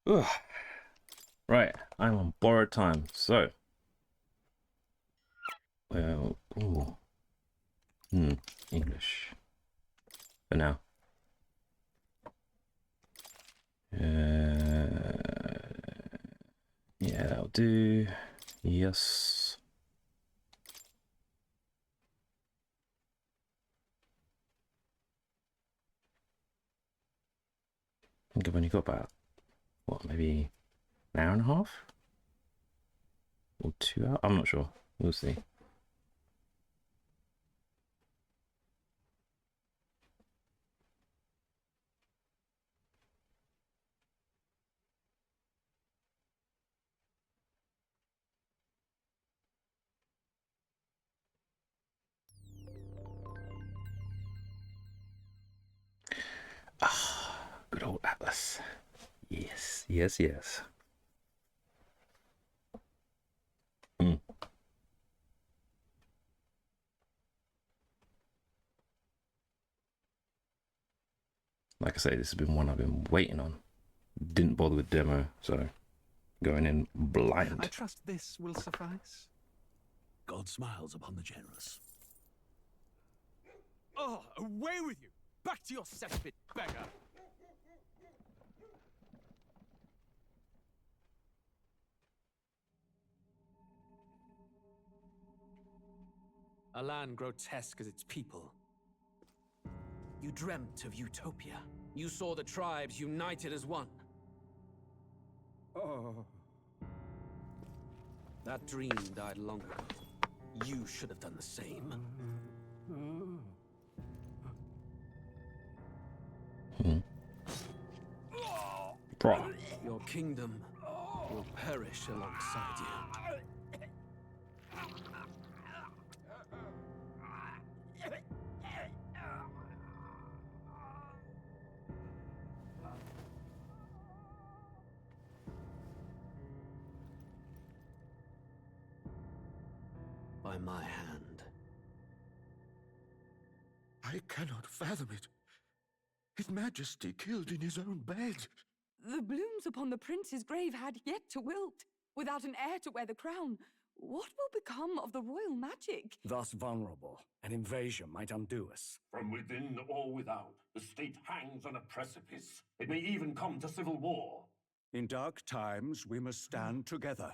Ugh. Right, I'm on borrowed time, so well, ooh, English for now. Yeah, that'll do. Yes. I think I've only got about, what, maybe an hour and a half? Or 2 hours? I'm not sure. We'll see. Ah, good old Atlas. Yes, yes, yes. Mm. Like I say, this has been one I've been waiting on. Didn't bother with demo, so going in blind. I trust this will suffice. God smiles upon the generous. Oh, away with you! Back to your cesspit, beggar! A land grotesque as its people. You dreamt of utopia. You saw the tribes united as one. Oh. That dream died long ago. You should have done the same. Your kingdom will perish alongside you. By my hand. I cannot fathom it. His Majesty killed in his own bed. The blooms upon the prince's grave had yet to wilt. Without an heir to wear the crown, what will become of the royal magic? Thus vulnerable, an invasion might undo us. From within or without, the state hangs on a precipice. It may even come to civil war. In dark times, we must stand together.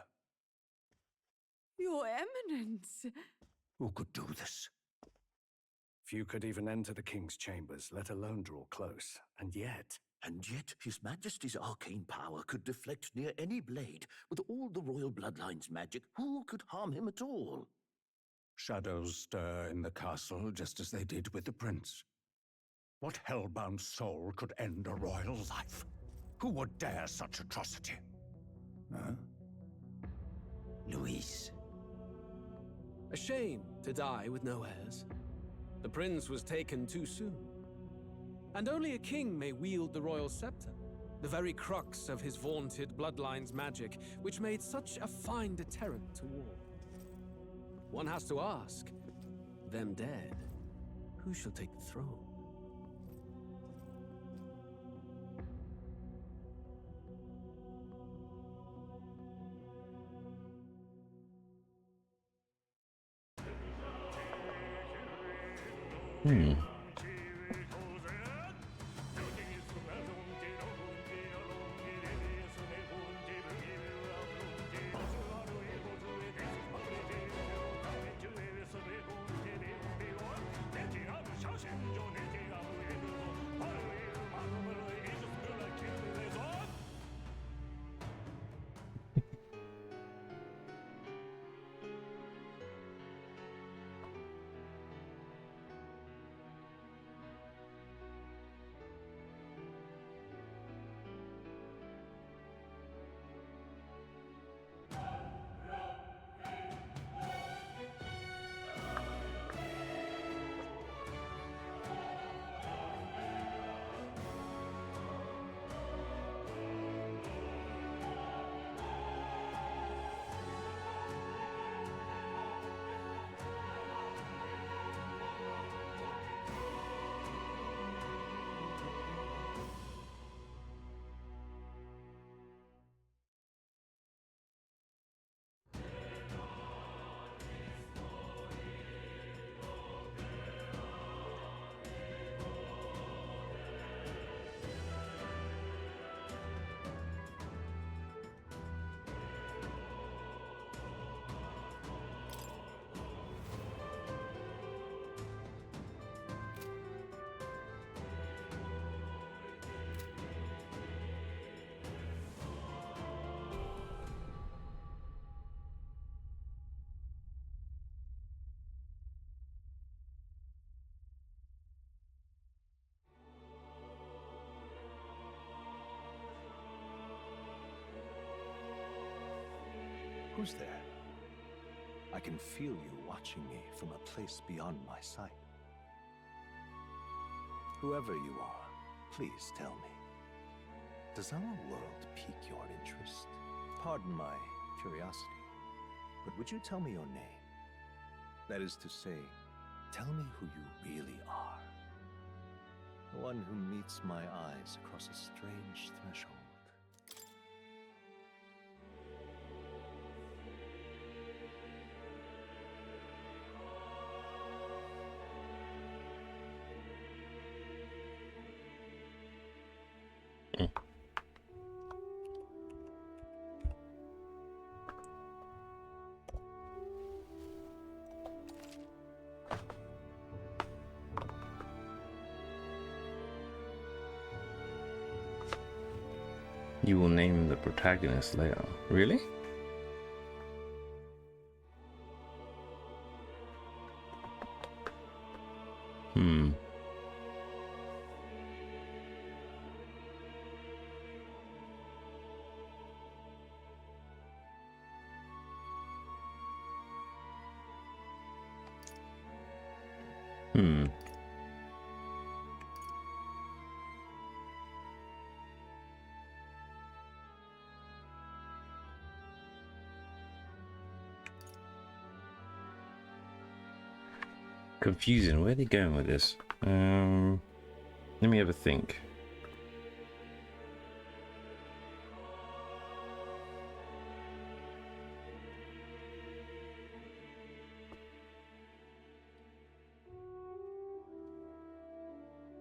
Your Eminence! Who could do this? Few could even enter the king's chambers, let alone draw close. And yet, His Majesty's arcane power could deflect near any blade. With all the royal bloodline's magic, who could harm him at all? shadows stir in the castle just as they did with the prince. What hellbound soul could end a royal life? Who would dare such atrocity? Huh? Luis. A shame to die with no heirs. The prince was taken too soon. And only a king may wield the royal scepter, the very crux of his vaunted bloodline's magic, which made such a fine deterrent to war. One has to ask, them dead, who shall take the throne? Who's there? I can feel you watching me from a place beyond my sight. Whoever you are, please tell me. Does our world pique your interest? Pardon my curiosity, but would you tell me your name? That is to say, tell me who you really are. The one who meets my eyes across a strange threshold. You will name the protagonist later. Really? Hmm. Hmm. Confusing. Where are they going with this? Let me have a think.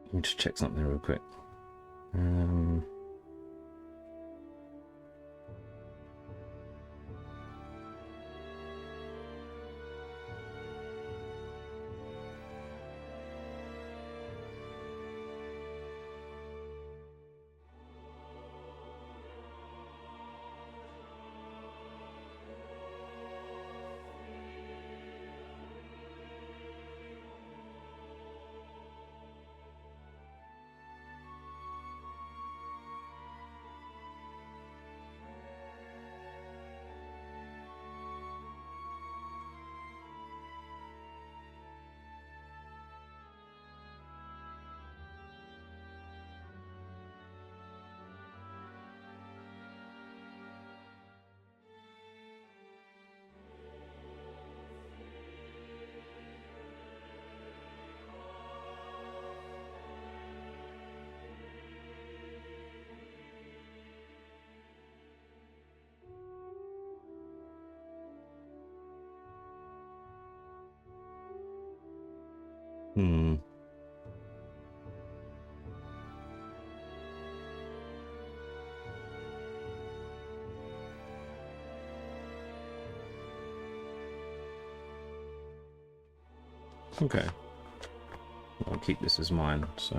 Let me just check something real quick. Hmm. Okay. I'll keep this as mine, so.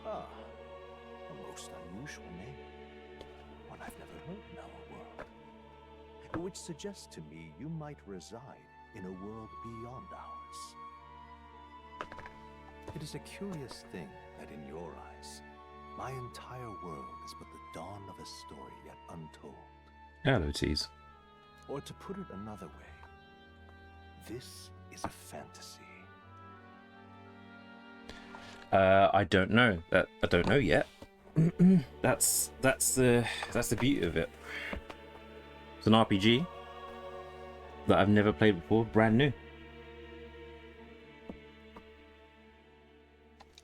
Ah, a most unusual name. One I've never heard in our world. Which suggests to me you might reside in a world beyond ours. It is a curious thing that in your eyes, my entire world is but the dawn of a story yet untold. Hello, tease. Or to put it another way, this is a fantasy. I don't know. I don't know yet. that's the beauty of it. It's an RPG that I've never played before, brand new.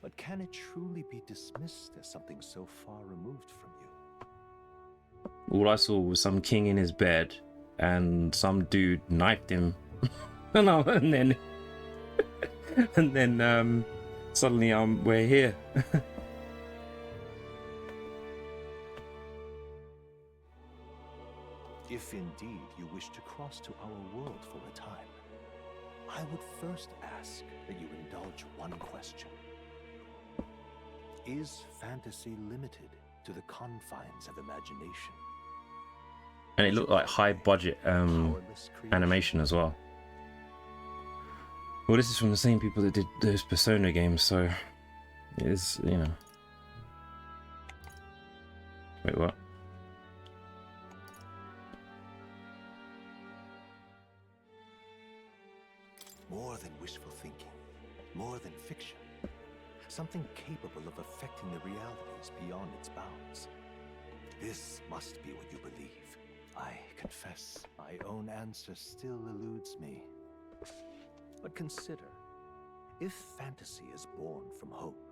But can it truly be dismissed as something so far removed from you? All I saw was some king in his bed, and some dude knifed him, and then suddenly we're here. If indeed you wish to cross to our world for a time, I would first ask that you indulge one question. Is fantasy limited to the confines of imagination? And it looked like high budget animation as well. Well, this is from the same people that did those Persona games, so it is, you know. Wait, what? More than wishful thinking, more than fiction. Something capable of affecting the realities beyond its bounds. This must be what you believe. I confess, my own answer still eludes me. But consider, if fantasy is born from hope,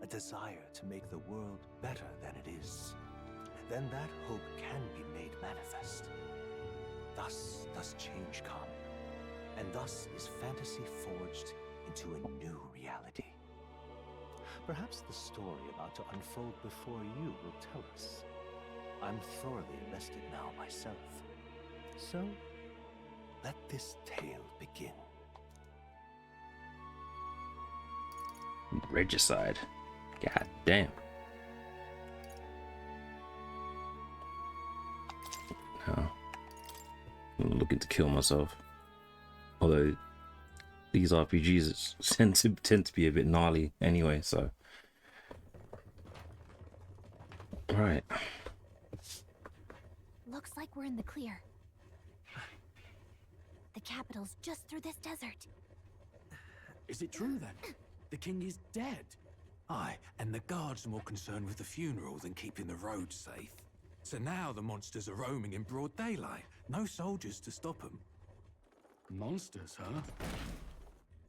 a desire to make the world better than it is, then that hope can be made manifest. Thus does change come, and thus is fantasy forged into a new reality. Perhaps the story about to unfold before you will tell us. I'm thoroughly invested now myself. So, let this tale begin. Regicide. God damn. No. I'm looking to kill myself. Although these RPGs tend to be a bit gnarly anyway, so. Right. Looks like we're in the clear. The capital's just through this desert. Is it true then? The king is dead? Aye, and the guards are more concerned with the funeral than keeping the roads safe. So now the monsters are roaming in broad daylight. No soldiers to stop them. Monsters, huh?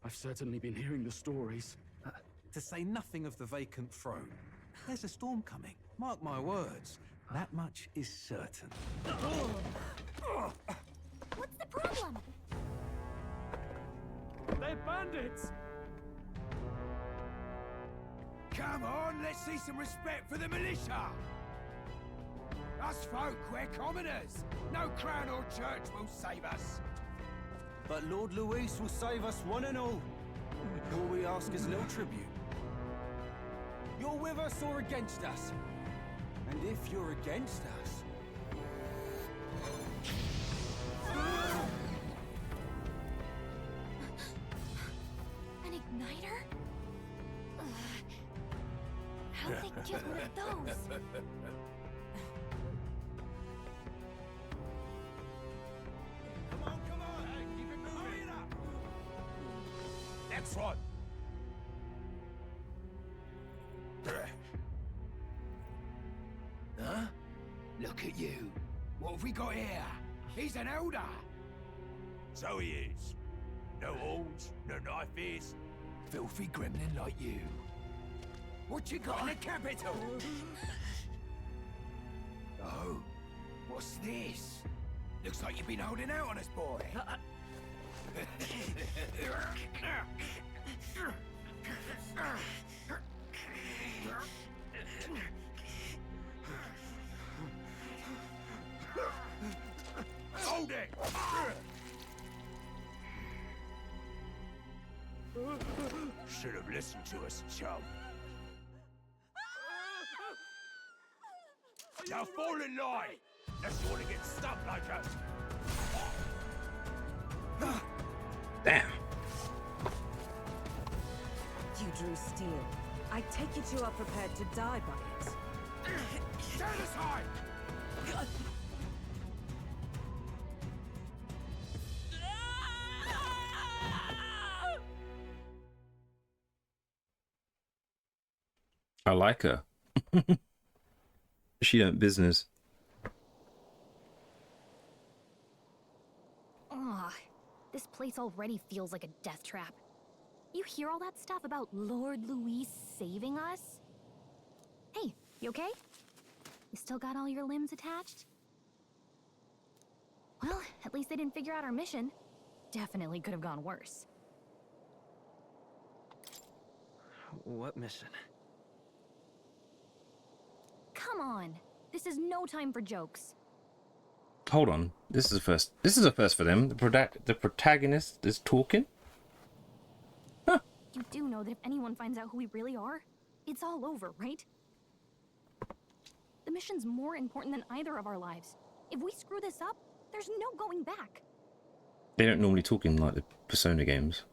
I've certainly been hearing the stories. To say nothing of the vacant throne. There's a storm coming. Mark my words. That much is certain. What's the problem? They're bandits! Come on, let's see some respect for the militia! Us folk, we're commoners. No crown or church will save us. But Lord Luis will save us one and all. All we ask is little tribute. You're with us or against us? And if you're against us... An igniter? How'd they get one of those? Come on, hey, keep it moving. Hurry it up. Next one. Huh? Look at you. What have we got here? He's an elder. So he is. No horns, no knife ears. Filthy gremlin like you. What you got in the capital? Oh, what's this? Looks like you've been holding out on us, boy. Hold it! Should have listened to us, chum. Now fall in line! Unless you want to get stuck like us. Damn. You drew steel. I take it you are prepared to die by it. Stand aside! I like her. She ain't business. Ugh, this place already feels like a death trap. You hear all that stuff about Lord Luis saving us? Hey, you okay? You still got all your limbs attached? Well, at least they didn't figure out our mission. Definitely could have gone worse. What mission? Come on! This is no time for jokes. Hold on. This is a first. This is a first for them. The protagonist is talking. Huh. You do know that if anyone finds out who we really are, it's all over, right? The mission's more important than either of our lives. If we screw this up, there's no going back. They don't normally talk in like the Persona games.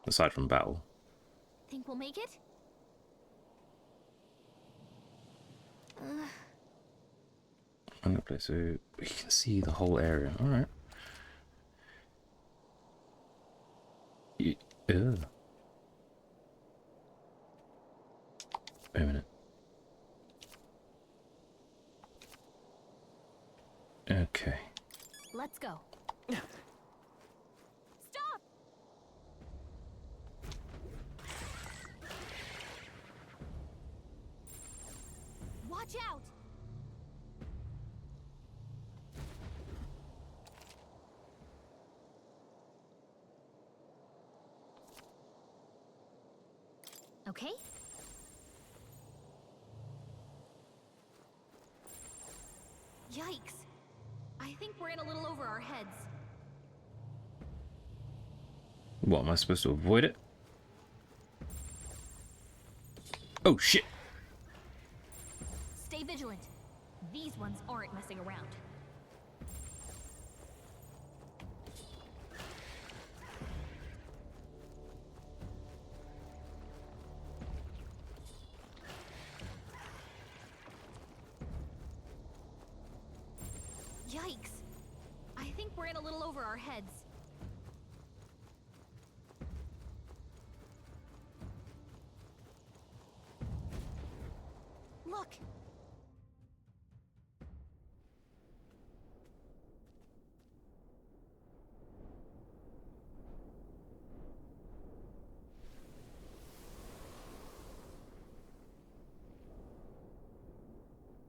Aside from battle. Think we'll make it? Okay, so we can see the whole area. All right. Ugh. Wait a minute. Okay. Let's go. Stop! Watch out! Okay. Yikes. I think we're in a little over our heads. What, am I supposed to avoid it? Oh shit! Stay vigilant. These ones aren't messing around. Yikes. I think we're in a little over our heads. Look!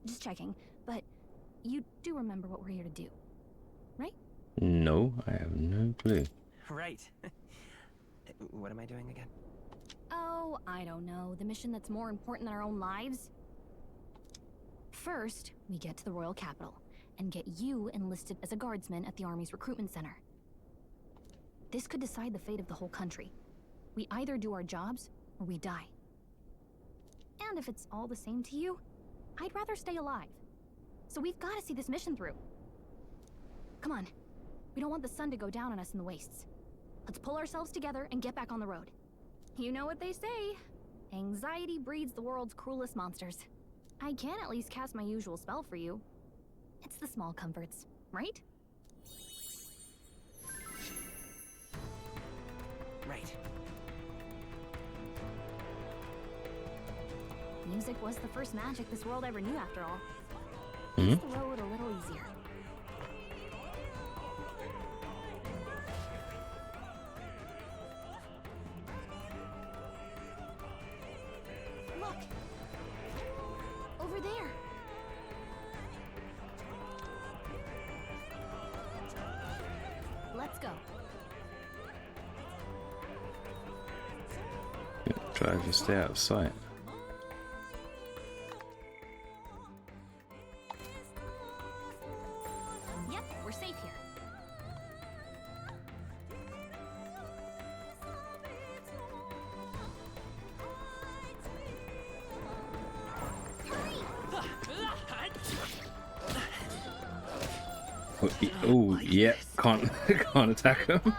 Just checking, but you do remember what we're here to do, right? No, I have no clue. Right. What am I doing again? Oh, I don't know. The mission that's more important than our own lives? First, we get to the royal capital and get you enlisted as a guardsman at the army's recruitment center. This could decide the fate of the whole country. We either do our jobs or we die. And if it's all the same to you, I'd rather stay alive. So we've got to see this mission through. Come on. We don't want the sun to go down on us in the wastes. Let's pull ourselves together and get back on the road. You know what they say. Anxiety breeds the world's cruelest monsters. I can at least cast my usual spell for you. It's the small comforts, right? Right. Music was the first magic this world ever knew, after all. Mm-hmm. Makes the road a little easier. Look! Over there! Let's go. Try to stay out of sight. Yep, we're safe here. Oh, yeah, can't attack him.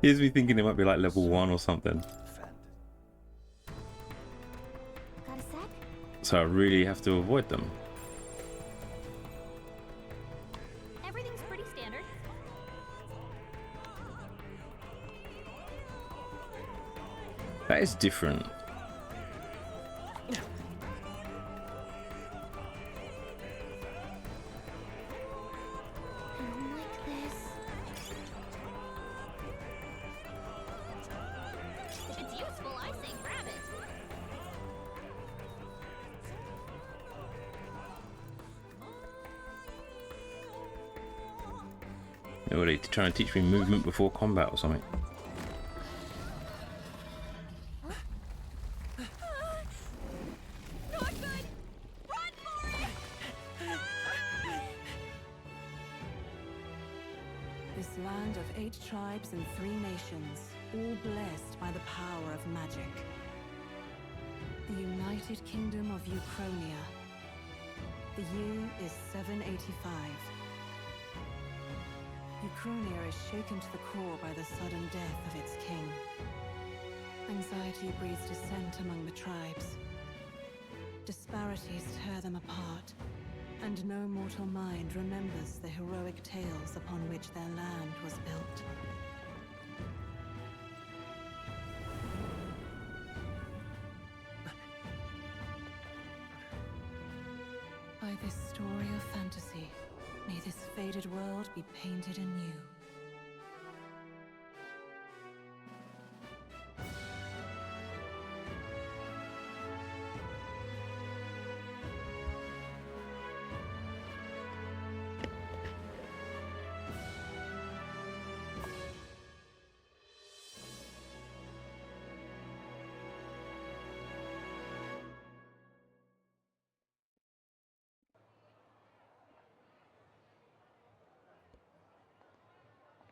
Here's me thinking it might be like level 1 or something. Got a sec? So I really have to avoid them. Everything's pretty standard. That is different. What are they trying to teach me movement before combat or something? This land of 8 tribes and 3 nations, all blessed by the power of magic. The United Kingdom of Uchronia. The year is 785. Uchronia is shaken to the core by the sudden death of its king. Anxiety breeds dissent among the tribes. Disparities tear them apart, and no mortal mind remembers the heroic tales upon which their land was built. By this story of fantasy, may this faded world be painted anew.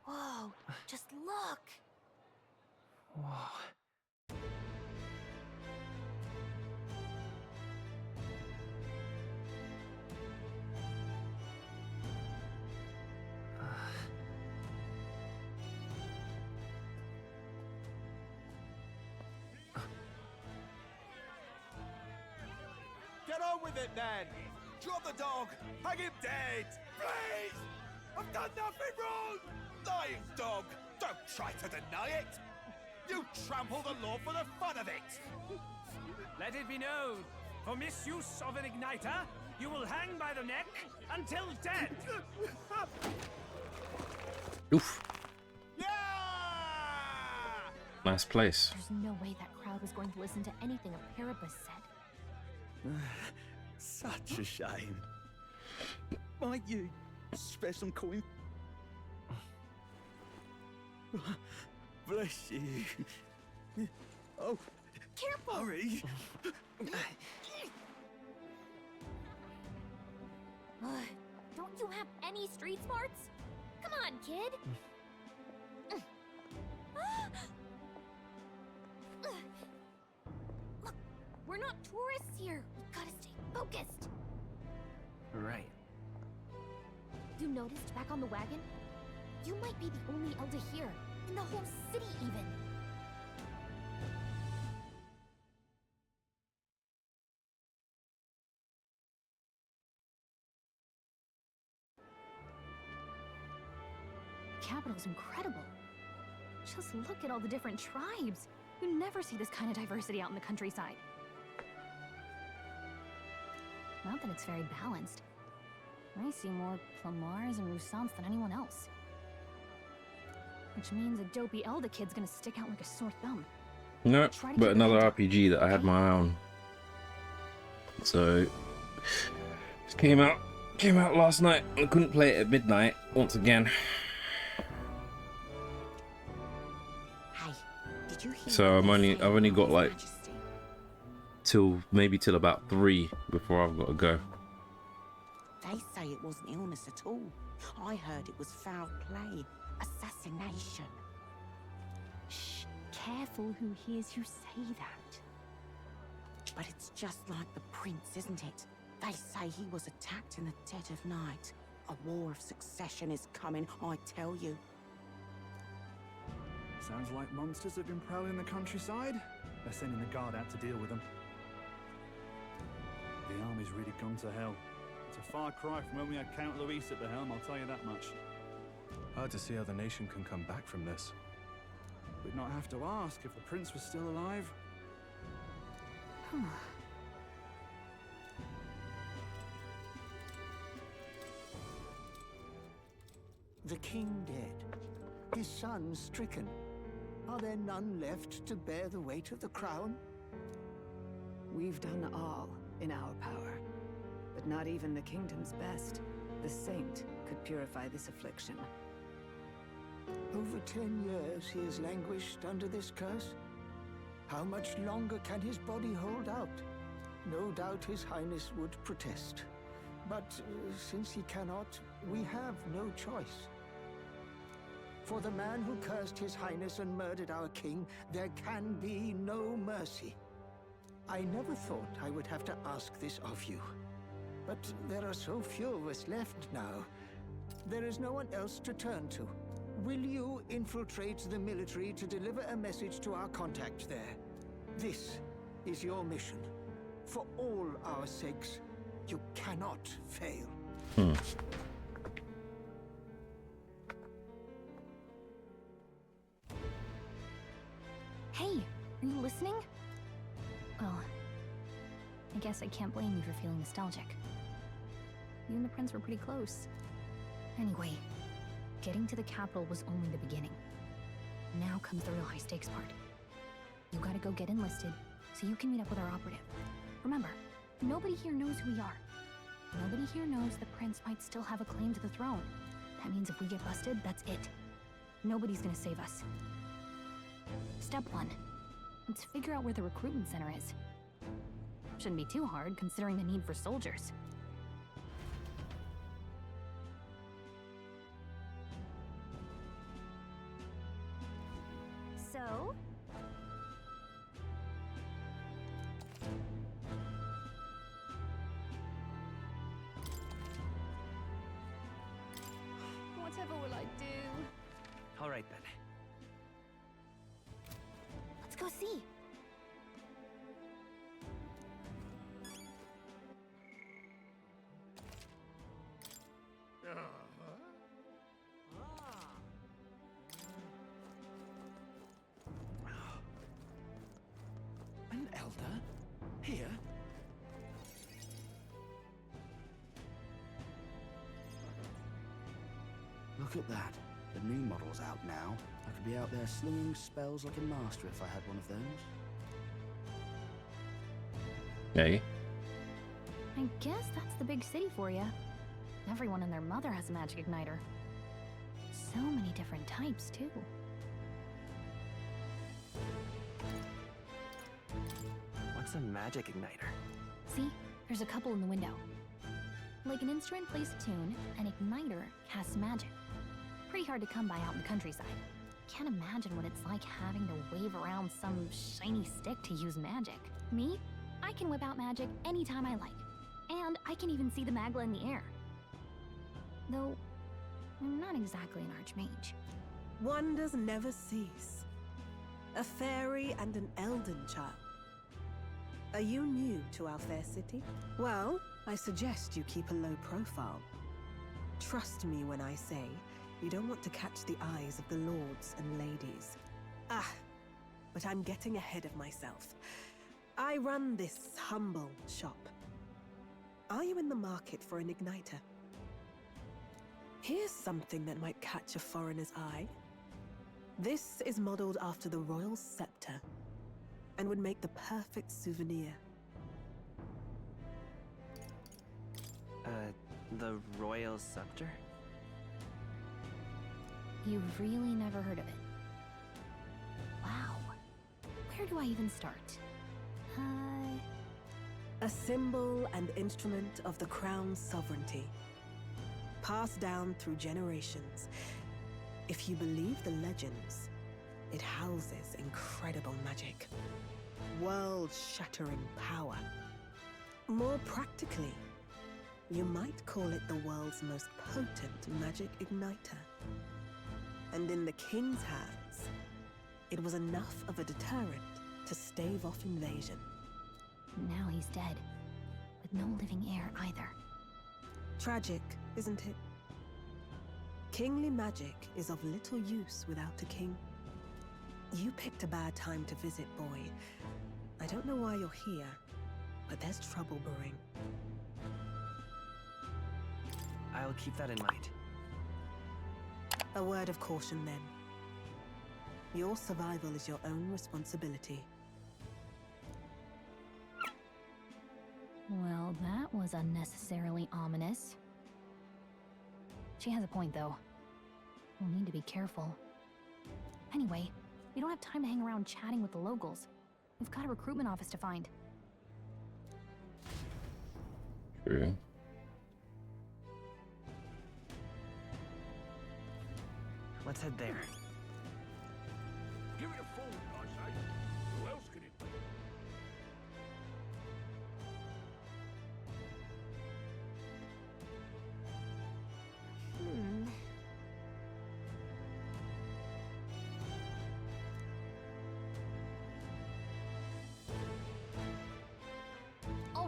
Whoa, just look! Whoa. Get on with it, then! Drop the dog! Hang him dead! Please! I've done nothing wrong! Lying dog! Don't try to deny it! You trample the law for the fun of it! Let it be known, for misuse of an igniter, you will hang by the neck until dead! Oof. Yeah! Nice place. There's no way that crowd was going to listen to anything a Paribus said. Such a shame. Might you spare some coin? Bless you. Oh, careful! Hurry. Don't you have any street smarts? Come on, kid! Look, we're not tourists here. We gotta stay focused. Right. You noticed back on the wagon? You might be the only elder here, in the whole city even. The capital's incredible. Just look at all the different tribes. You never see this kind of diversity out in the countryside. Not that it's very balanced. I see more Plamars and Roussants than anyone else. Which means a dopey Elder kid's gonna stick out like a sore thumb. No, but another RPG that I had my eye on. So it came out last night. I couldn't play it at midnight once again. Hey, did you hear So I've only got like till about 3 before I've got to go. They say it wasn't illness at all. I heard it was foul play, assassination. Shh, careful who hears you say that. But it's just like the prince, isn't it? They say he was attacked in the dead of night. A war of succession is coming, I tell you. Sounds like monsters have been prowling the countryside. They're sending the guard out to deal with them. The army's really gone to hell. It's a far cry from when we had Count Luis at the helm, I'll tell you that much. Hard to see how the nation can come back from this. We'd not have to ask if the prince was still alive. The king dead, his son stricken. Are there none left to bear the weight of the crown? We've done all in our power, but not even the kingdom's best, the saint, could purify this affliction. Over 10 years he has languished under this curse. How much longer can his body hold out? No doubt his highness would protest. But since he cannot, we have no choice. For the man who cursed his highness and murdered our king, there can be no mercy. I never thought I would have to ask this of you. But there are so few of us left now. There is no one else to turn to. Will you infiltrate the military to deliver a message to our contact there? This is your mission. For all our sakes, you cannot fail. Hey, are you listening? Well, I guess I can't blame you for feeling nostalgic. You and the prince were pretty close. Anyway, getting to the capital was only the beginning. Now comes the real high-stakes part. You gotta go get enlisted, so you can meet up with our operative. Remember, nobody here knows who we are. Nobody here knows the prince might still have a claim to the throne. That means if we get busted, that's it. Nobody's gonna save us. Step 1. Let's figure out where the recruitment center is. Shouldn't be too hard, considering the need for soldiers. So? Whatever will I do? All right then. Let's go see. An elder? Here? Look at that. The new model's out now. I could be out there slinging spells like a master if I had one of those. Hey. I guess that's the big city for you. Everyone and their mother has a magic igniter. So many different types, too. What's a magic igniter? See? There's a couple in the window. Like an instrument plays a tune, an igniter casts magic. Pretty hard to come by out in the countryside. Can't imagine what it's like having to wave around some shiny stick to use magic. Me? I can whip out magic anytime I like. And I can even see the Magla in the air. Though, I'm not exactly an archmage. Wonders never cease. A fairy and an elden child. Are you new to our fair city? Well, I suggest you keep a low profile. Trust me when I say you don't want to catch the eyes of the lords and ladies. But I'm getting ahead of myself. I run this humble shop. Are you in the market for an igniter? Here's something that might catch a foreigner's eye. This is modeled after the royal scepter and would make the perfect souvenir. The royal scepter? You've really never heard of it. Wow. Where do I even start? A symbol and instrument of the crown's sovereignty. Passed down through generations. If you believe the legends, it houses incredible magic. World-shattering power. More practically, you might call it the world's most potent magic igniter. And in the king's hands, it was enough of a deterrent to stave off invasion. Now he's dead, with no living heir either. Tragic, isn't it? Kingly magic is of little use without a king. You picked a bad time to visit, boy. I don't know why you're here, but there's trouble brewing. I'll keep that in mind. A word of caution, then. Your survival is your own responsibility. Well, that was unnecessarily ominous. She has a point, though. We'll need to be careful. Anyway, we don't have time to hang around chatting with the locals. We've got a recruitment office to find. True. Let's head there. Give it a fold, I say. Who else could it be?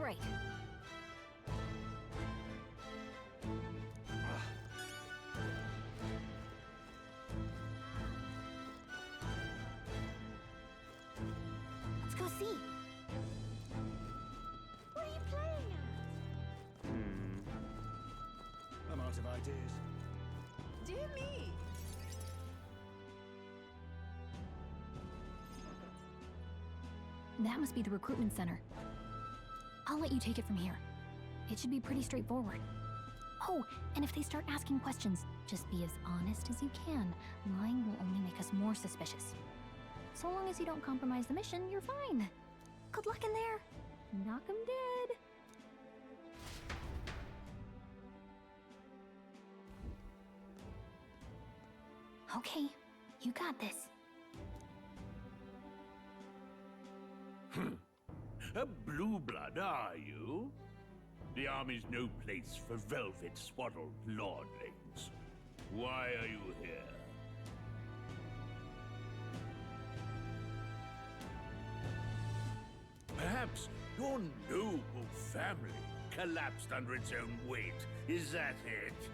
right. Let's go see. What are you playing at? I'm out of ideas. Dear me! That must be the recruitment center. I'll let you take it from here. It should be pretty straightforward. Oh, and if they start asking questions, just be as honest as you can. Lying will only make us more suspicious. So long as you don't compromise the mission, you're fine. Good luck in there. Knock 'em dead. Okay, you got this. A blue blood, are you? The army's no place for velvet-swaddled lordlings. Why are you here? Perhaps your noble family collapsed under its own weight. Is that it?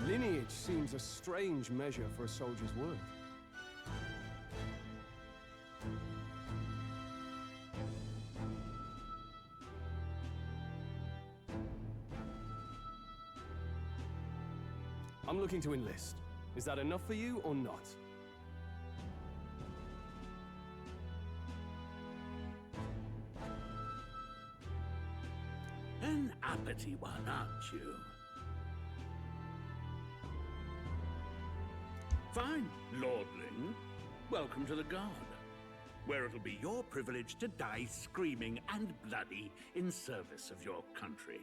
Lineage seems a strange measure for a soldier's worth. I'm looking to enlist. Is that enough for you or not? An uppity one, aren't you? Fine, lordling. Welcome to the Guard, where it'll be your privilege to die screaming and bloody in service of your country.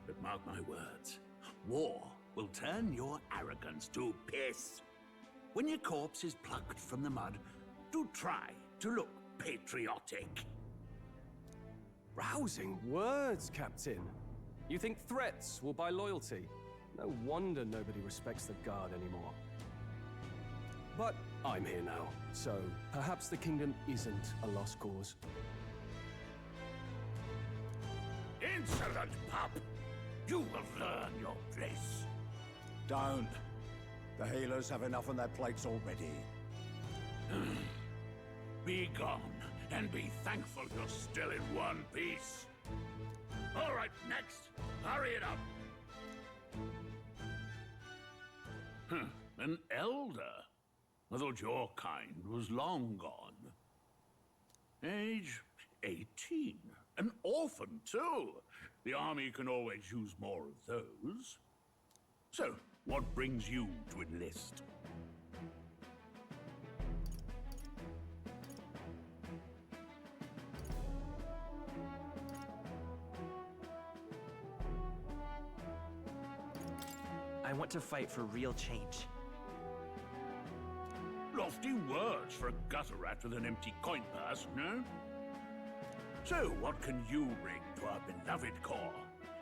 But mark my words, war will turn your arrogance to piss. When your corpse is plucked from the mud, do try to look patriotic. Rousing words, Captain. You think threats will buy loyalty? No wonder nobody respects the Guard anymore. But I'm here now, so perhaps the kingdom isn't a lost cause. Insolent pup! You will learn your place. Don't. The healers have enough on their plates already. Be gone, and be thankful you're still in one piece. All right, next. Hurry it up. An elder? I thought your kind was long gone. Age 18. An orphan, too. The army can always use more of those. So, what brings you to enlist? I want to fight for real change. Lofty words for a gutter rat with an empty coin purse, no? So, what can you bring to our beloved corps?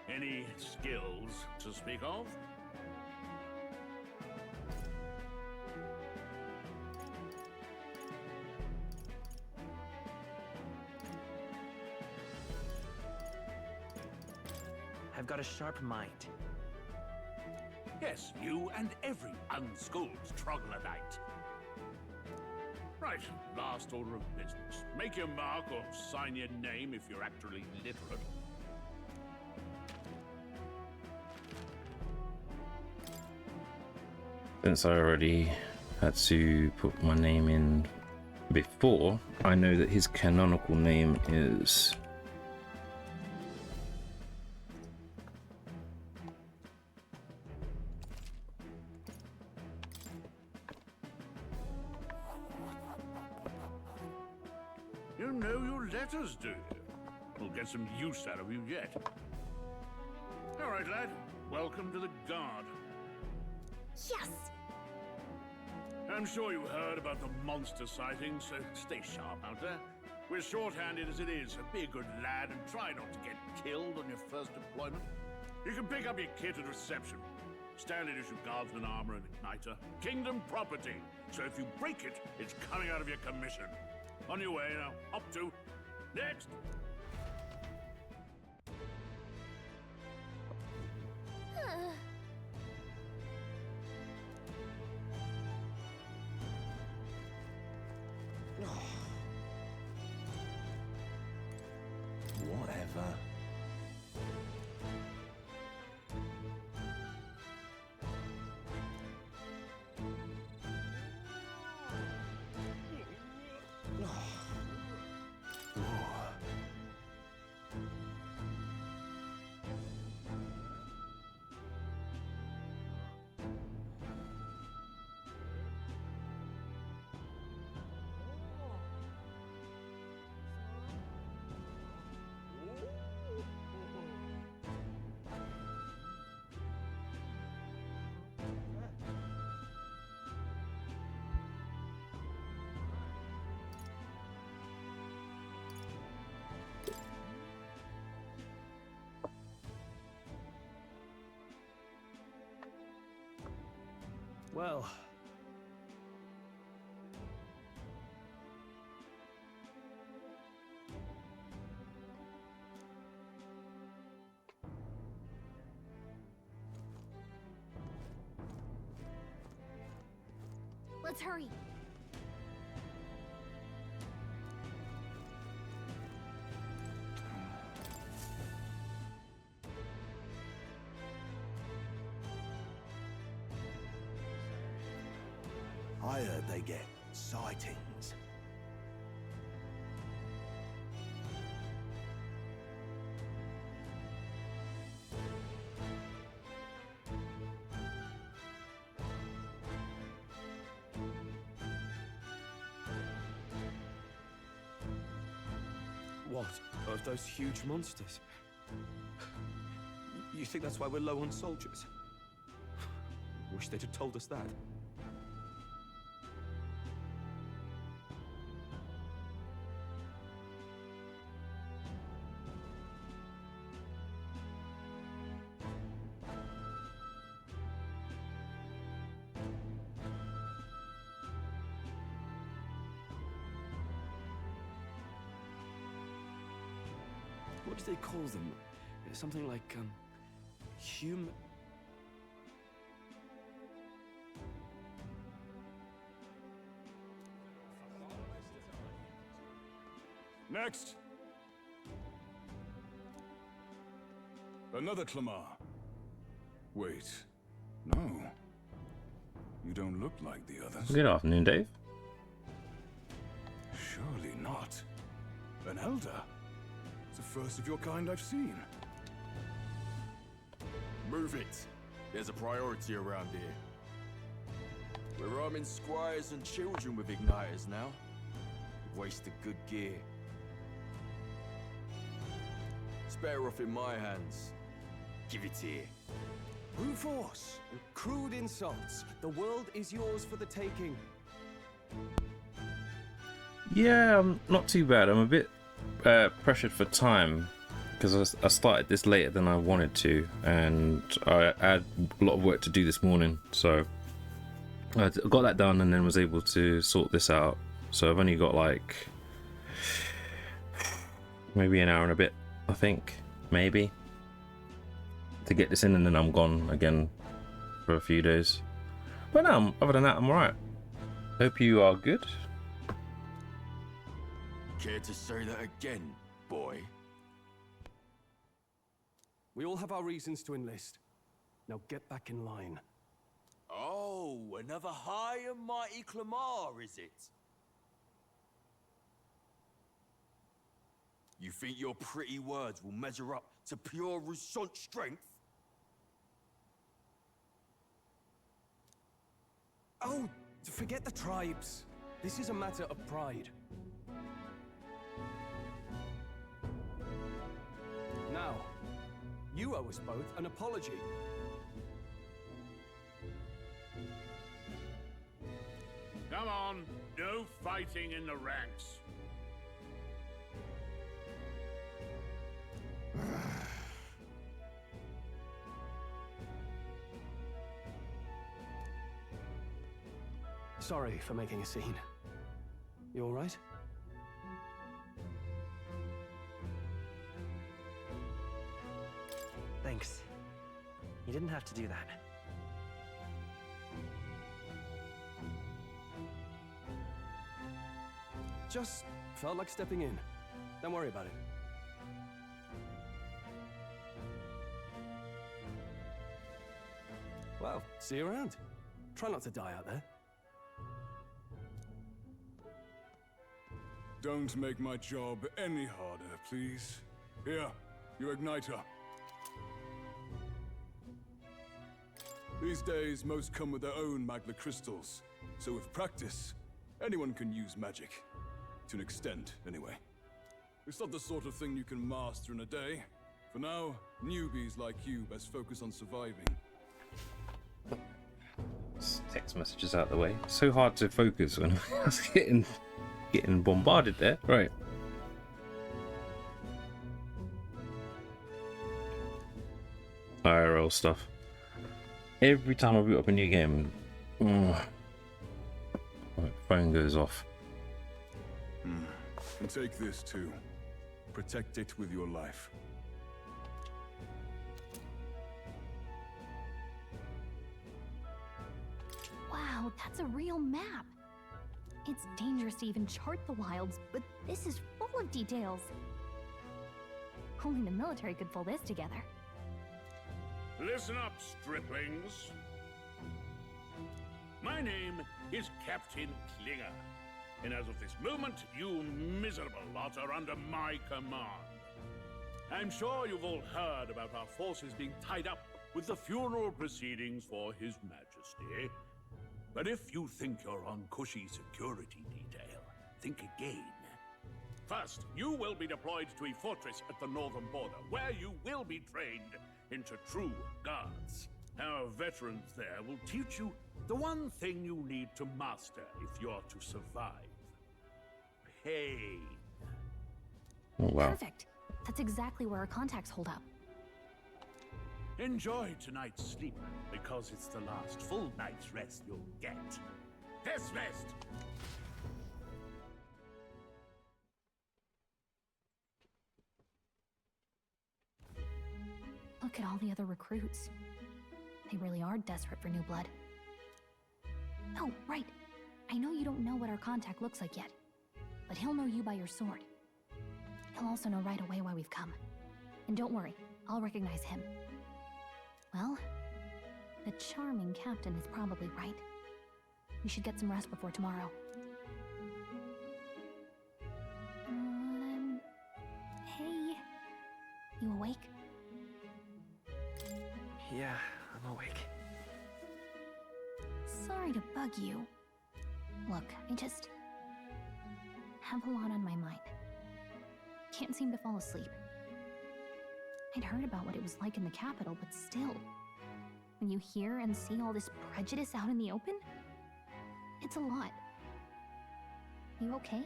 Any skills to speak of? I've got a sharp mind. Yes, you and every unschooled troglodyte. Right, last order of business. Make your mark or sign your name if you're actually literate. Since I already had to put my name in before, I know that his canonical name is... You know your letters, do you? We'll get some use out of you yet. All right, lad. Welcome to the Guard. Yes! I'm sure you heard about the monster sightings, so stay sharp out there. We're short-handed as it is, so be a good lad and try not to get killed on your first deployment. You can pick up your kit at reception. Standard issue guardsman armor and igniter. Kingdom property. So if you break it, it's coming out of your commission. On your way now. Up to. Next! Whatever. Well. Let's hurry. I heard they get sightings. What? Of those huge monsters? You think that's why we're low on soldiers? Wish they'd have told us that. What do they call them? Something like, human... Next! Another Clamar. Wait. No. You don't look like the others. Good afternoon, Dave. Surely not. An elder? It's the first of your kind I've seen. Move it. There's a priority around here. We're arming squires and children with igniters now. Wasted good gear. It's better off in my hands. Give it here. Brute force and crude insults. The world is yours for the taking. Yeah, I'm not too bad. I'm a bit pressured for time because I started this later than I wanted to, and I had a lot of work to do this morning, so I got that done and then was able to sort this out. So I've only got like maybe an hour and a bit, I think, maybe, to get this in, and then I'm gone again for a few days. But no, other than that, I'm alright. Hope you are good. Care to say that again, boy? We all have our reasons to enlist. Now get back in line. Oh, another high and mighty Clamar, is it? You think your pretty words will measure up to pure Roussant strength? Oh, forget the tribes. This is a matter of pride. Now, you owe us both an apology. Come on, no fighting in the ranks. sorry for making a scene. You all right? Thanks. You didn't have to do that. Just felt like stepping in. Don't worry about it. Well, see you around. Try not to die out there. Don't make my job any harder, please. Here, your igniter. These days, most come with their own magna crystals. So with practice, anyone can use magic. To an extent, anyway. It's not the sort of thing you can master in a day. For now, newbies like you best focus on surviving. Text messages out the way. So hard to focus when I was getting bombarded there. Right. IRL stuff. Every time I boot up a new game, my phone goes off. And take this too. Protect it with your life. Wow, that's a real map. It's dangerous to even chart the wilds, but this is full of details. Only the military could pull this together. Listen up, striplings. My name is Captain Klinger, and as of this moment, you miserable lot are under my command. I'm sure you've all heard about our forces being tied up with the funeral proceedings for His Majesty. But if you think you're on cushy security detail, think again. First, you will be deployed to a fortress at the northern border, where you will be trained into true guards. Our veterans there will teach you the one thing you need to master if you're to survive. Pain. Oh, wow. Perfect. That's exactly where our contacts hold up. Enjoy tonight's sleep, because it's the last full night's rest you'll get. Dismissed! Look at all the other recruits. They really are desperate for new blood. Oh, right. I know you don't know what our contact looks like yet, but he'll know you by your sword. He'll also know right away why we've come. And don't worry, I'll recognize him. Well, the charming captain is probably right. We should get some rest before tomorrow. Hey, you awake? Yeah, I'm awake. Sorry to bug you. Look, I just have a lot on my mind. Can't seem to fall asleep. I'd heard about what it was like in the capital, but still, when you hear and see all this prejudice out in the open, it's a lot. You okay?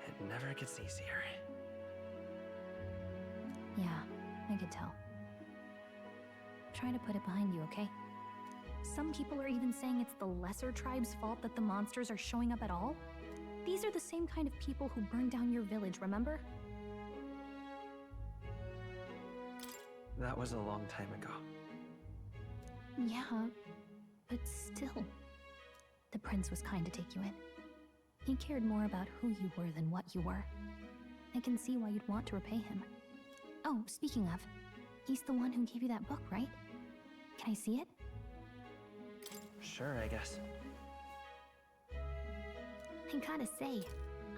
It never gets easier. Yeah, I could tell. Try to put it behind you, okay? Some people are even saying it's the lesser tribe's fault that the monsters are showing up at all. These are the same kind of people who burned down your village, remember? That was a long time ago. Yeah, but still. The prince was kind to take you in. He cared more about who you were than what you were. I can see why you'd want to repay him. Oh, speaking of, he's the one who gave you that book, right? Can I see it? Sure, I guess. I gotta say,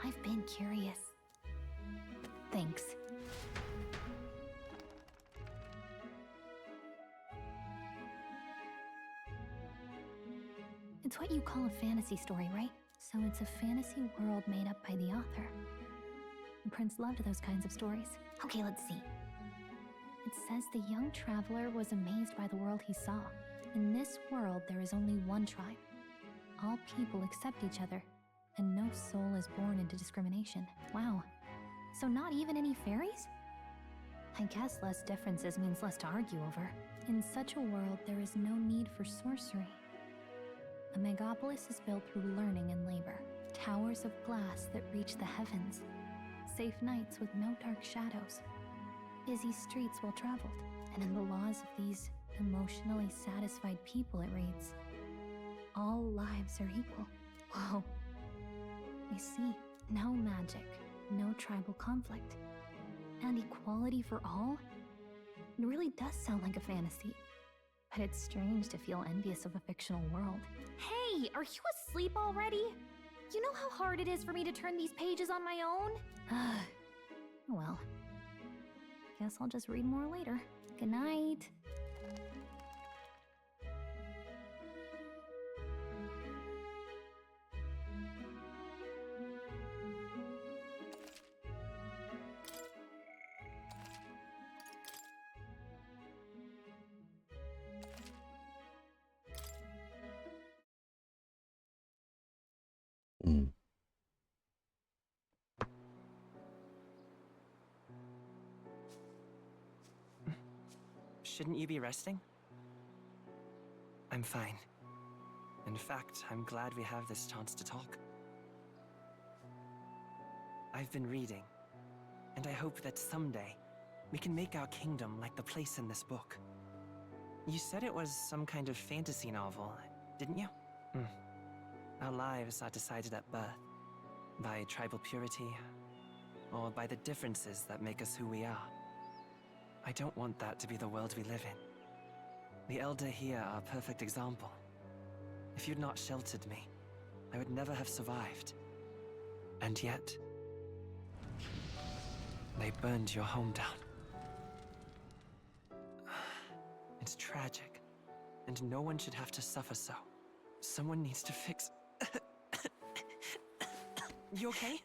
I've been curious. Thanks. It's what you call a fantasy story, right? So it's a fantasy world made up by the author. The prince loved those kinds of stories. Okay, let's see. It says the young traveler was amazed by the world he saw. In this world, there is only one tribe. All people accept each other, and no soul is born into discrimination. Wow. So not even any fairies? I guess less differences means less to argue over. In such a world, there is no need for sorcery. A megapolis is built through learning and labor. Towers of glass that reach the heavens. Safe nights with no dark shadows. Busy streets well traveled. And in the laws of these emotionally satisfied people, it reads, all lives are equal. Whoa. You see, no magic, no tribal conflict, and equality for all? It really does sound like a fantasy. But it's strange to feel envious of a fictional world. Hey, are you asleep already? You know how hard it is for me to turn these pages on my own? Well, guess I'll just read more later. Good night. Shouldn't you be resting? I'm fine. In fact, I'm glad we have this chance to talk. I've been reading, and I hope that someday we can make our kingdom like the place in this book. You said it was some kind of fantasy novel, didn't you? Our lives are decided at birth, by tribal purity, or by the differences that make us who we are. I don't want that to be the world we live in. The Elder here are a perfect example. If you'd not sheltered me, I would never have survived. And yet, they burned your home down. It's tragic, and no one should have to suffer so. Someone needs to fix... You okay?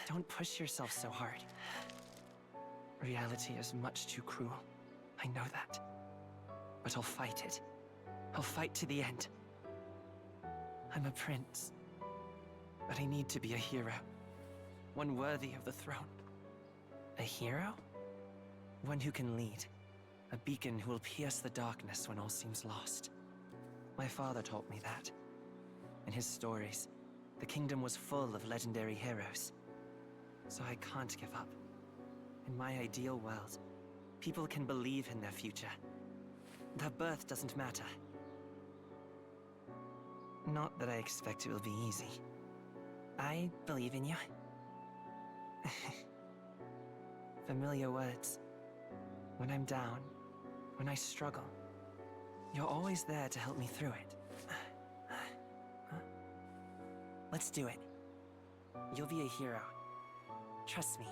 Don't push yourself so hard. Reality is much too cruel. I know that. But I'll fight it. I'll fight to the end. I'm a prince. But I need to be a hero. One worthy of the throne. A hero? One who can lead. A beacon who will pierce the darkness when all seems lost. My father taught me that. In his stories, the kingdom was full of legendary heroes. So I can't give up. In my ideal world, people can believe in their future. Their birth doesn't matter. Not that I expect it will be easy. I believe in you. Familiar words. When I'm down, when I struggle, you're always there to help me through it. Let's do it. You'll be a hero. Trust me.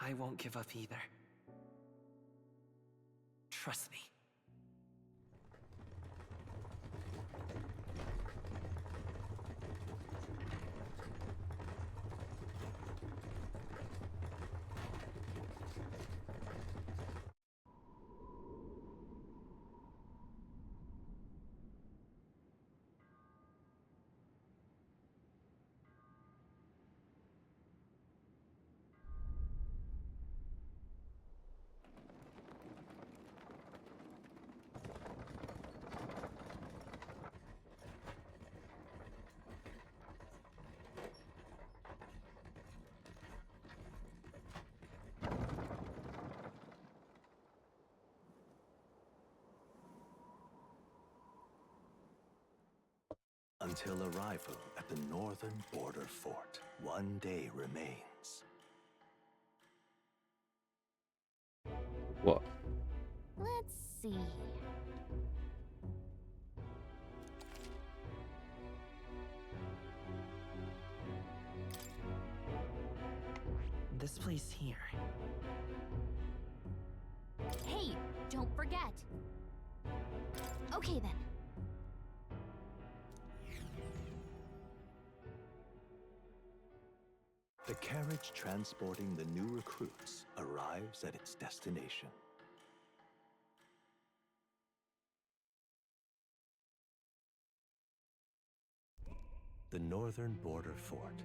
I won't give up either. Trust me. Until arrival at the northern border fort, one day remains. What? Let's see. this place here. Hey, don't forget. Okay then. The carriage transporting the new recruits arrives at its destination. The northern border fort.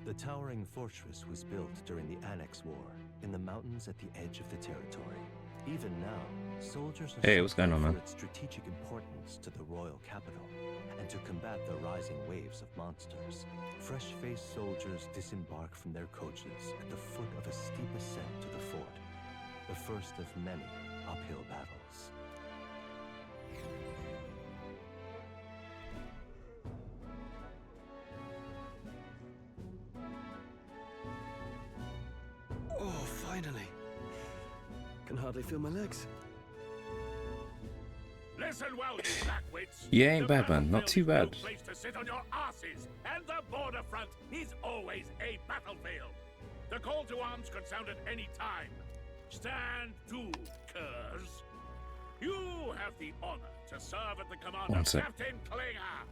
The towering fortress was built during the Annex War in the mountains at the edge of the territory. Even now, soldiers are Hey, what's going on, man? for its strategic importance to the royal capital and to combat the rising waves of monsters. Fresh-faced soldiers disembark from their coaches at the foot of a steep ascent to the fort, the first of many uphill battles. Oh, finally. Can hardly feel my legs. Listen well, you blackwits. Yeah, ain't The bad, man. Not battlefield too is bad. No place to sit on your asses, and the border front is always a battlefield. The call to arms could sound at any time. Stand to, curs. You have the honor to serve at the command One of sec. Captain Klinger,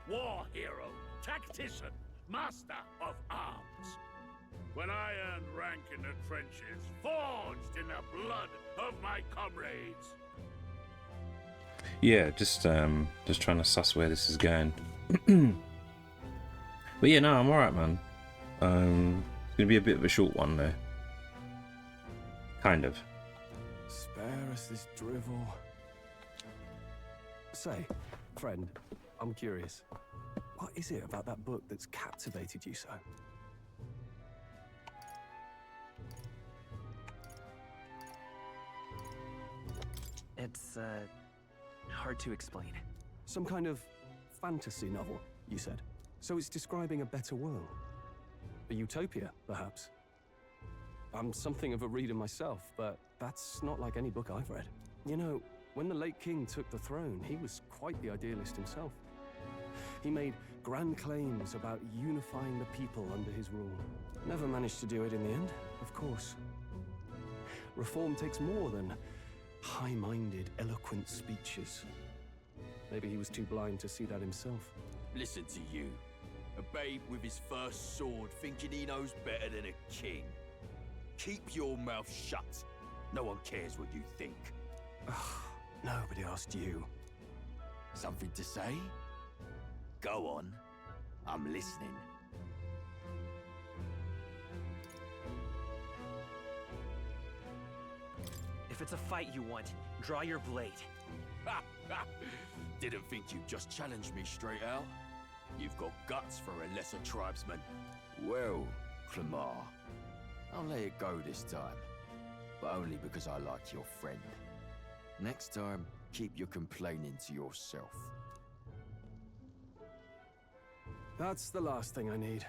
war hero, tactician, master of arms. When I earned rank in the trenches, forged in the blood of my comrades. Yeah, just trying to suss where this is going. But yeah, no, I'm alright, man. It's gonna be a bit of a short one though. Kind of. Spare us this drivel. Say, friend, I'm curious. What is it about that book that's captivated you so? It's, hard to explain. Some kind of fantasy novel, you said. So it's describing a better world. A utopia, perhaps. I'm something of a reader myself, but that's not like any book I've read. You know, when the late king took the throne, he was quite the idealist himself. He made grand claims about unifying the people under his rule. Never managed to do it in the end, of course. Reform takes more than high-minded, eloquent speeches. Maybe he was too blind to see that himself. Listen to you. A babe with his first sword thinking he knows better than a king. Keep your mouth shut. No one cares what you think. Nobody asked you. Something to say? Go on. I'm listening. If it's a fight you want, draw your blade. Didn't think you'd just challenge me straight out. You've got guts for a lesser tribesman. Well, Clemar, I'll let it go this time. But only because I like your friend. Next time, keep your complaining to yourself. That's the last thing I need.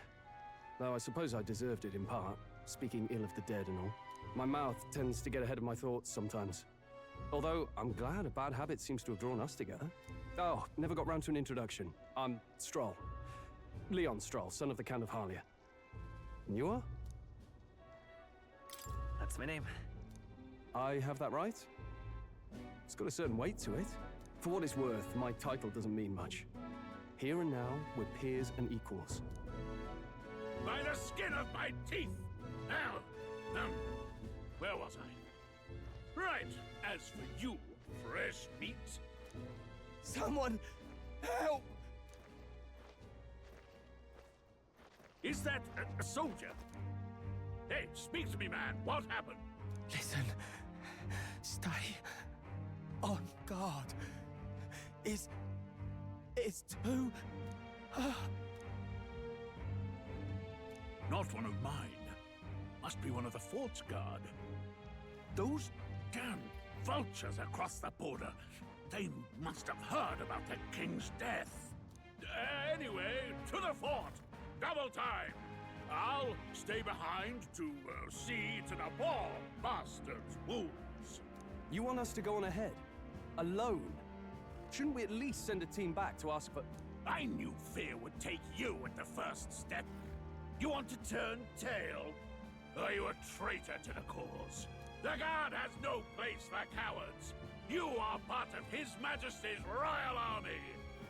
Though I suppose I deserved it in part, speaking ill of the dead and all. My mouth tends to get ahead of my thoughts sometimes. Although, I'm glad a bad habit seems to have drawn us together. Oh, never got round to an introduction. I'm Stroll. Leon Stroll, son of the Count of Harlia. And you are? That's my name. I have that right? It's got a certain weight to it. For what it's worth, my title doesn't mean much. Here and now, we're peers and equals. By the skin of my teeth! Now, where was I? Right, as for you, fresh meat. Someone, help! Is that a soldier? Hey, speak to me, man. What happened? Listen. Stay on guard. It's too... Not one of mine. Must be one of the fort's guard. Those damn vultures across the border. They must have heard about the king's death. Anyway, to the fort. Double time. I'll stay behind to see to the poor bastard's wounds. You want us to go on ahead? Alone? Shouldn't we at least send a team back to ask for... I knew fear would take you at the first step. You want to turn tail? Are you a traitor to the cause? The Guard has no place for cowards. You are part of His Majesty's Royal Army.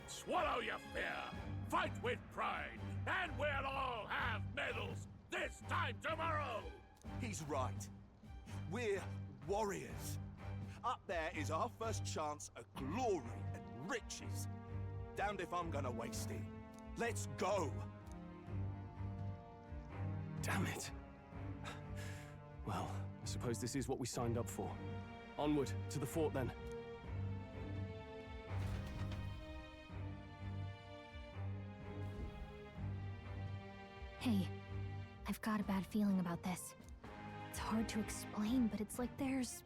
Swallow your fear, fight with pride, and we'll all have medals this time tomorrow! He's right. We're warriors. Up there is our first chance at glory and riches. Damned if I'm gonna waste it. Let's go! Damn it. Well, I suppose this is what we signed up for. Onward, to the fort then. Hey, I've got a bad feeling about this. It's hard to explain, but it's like there's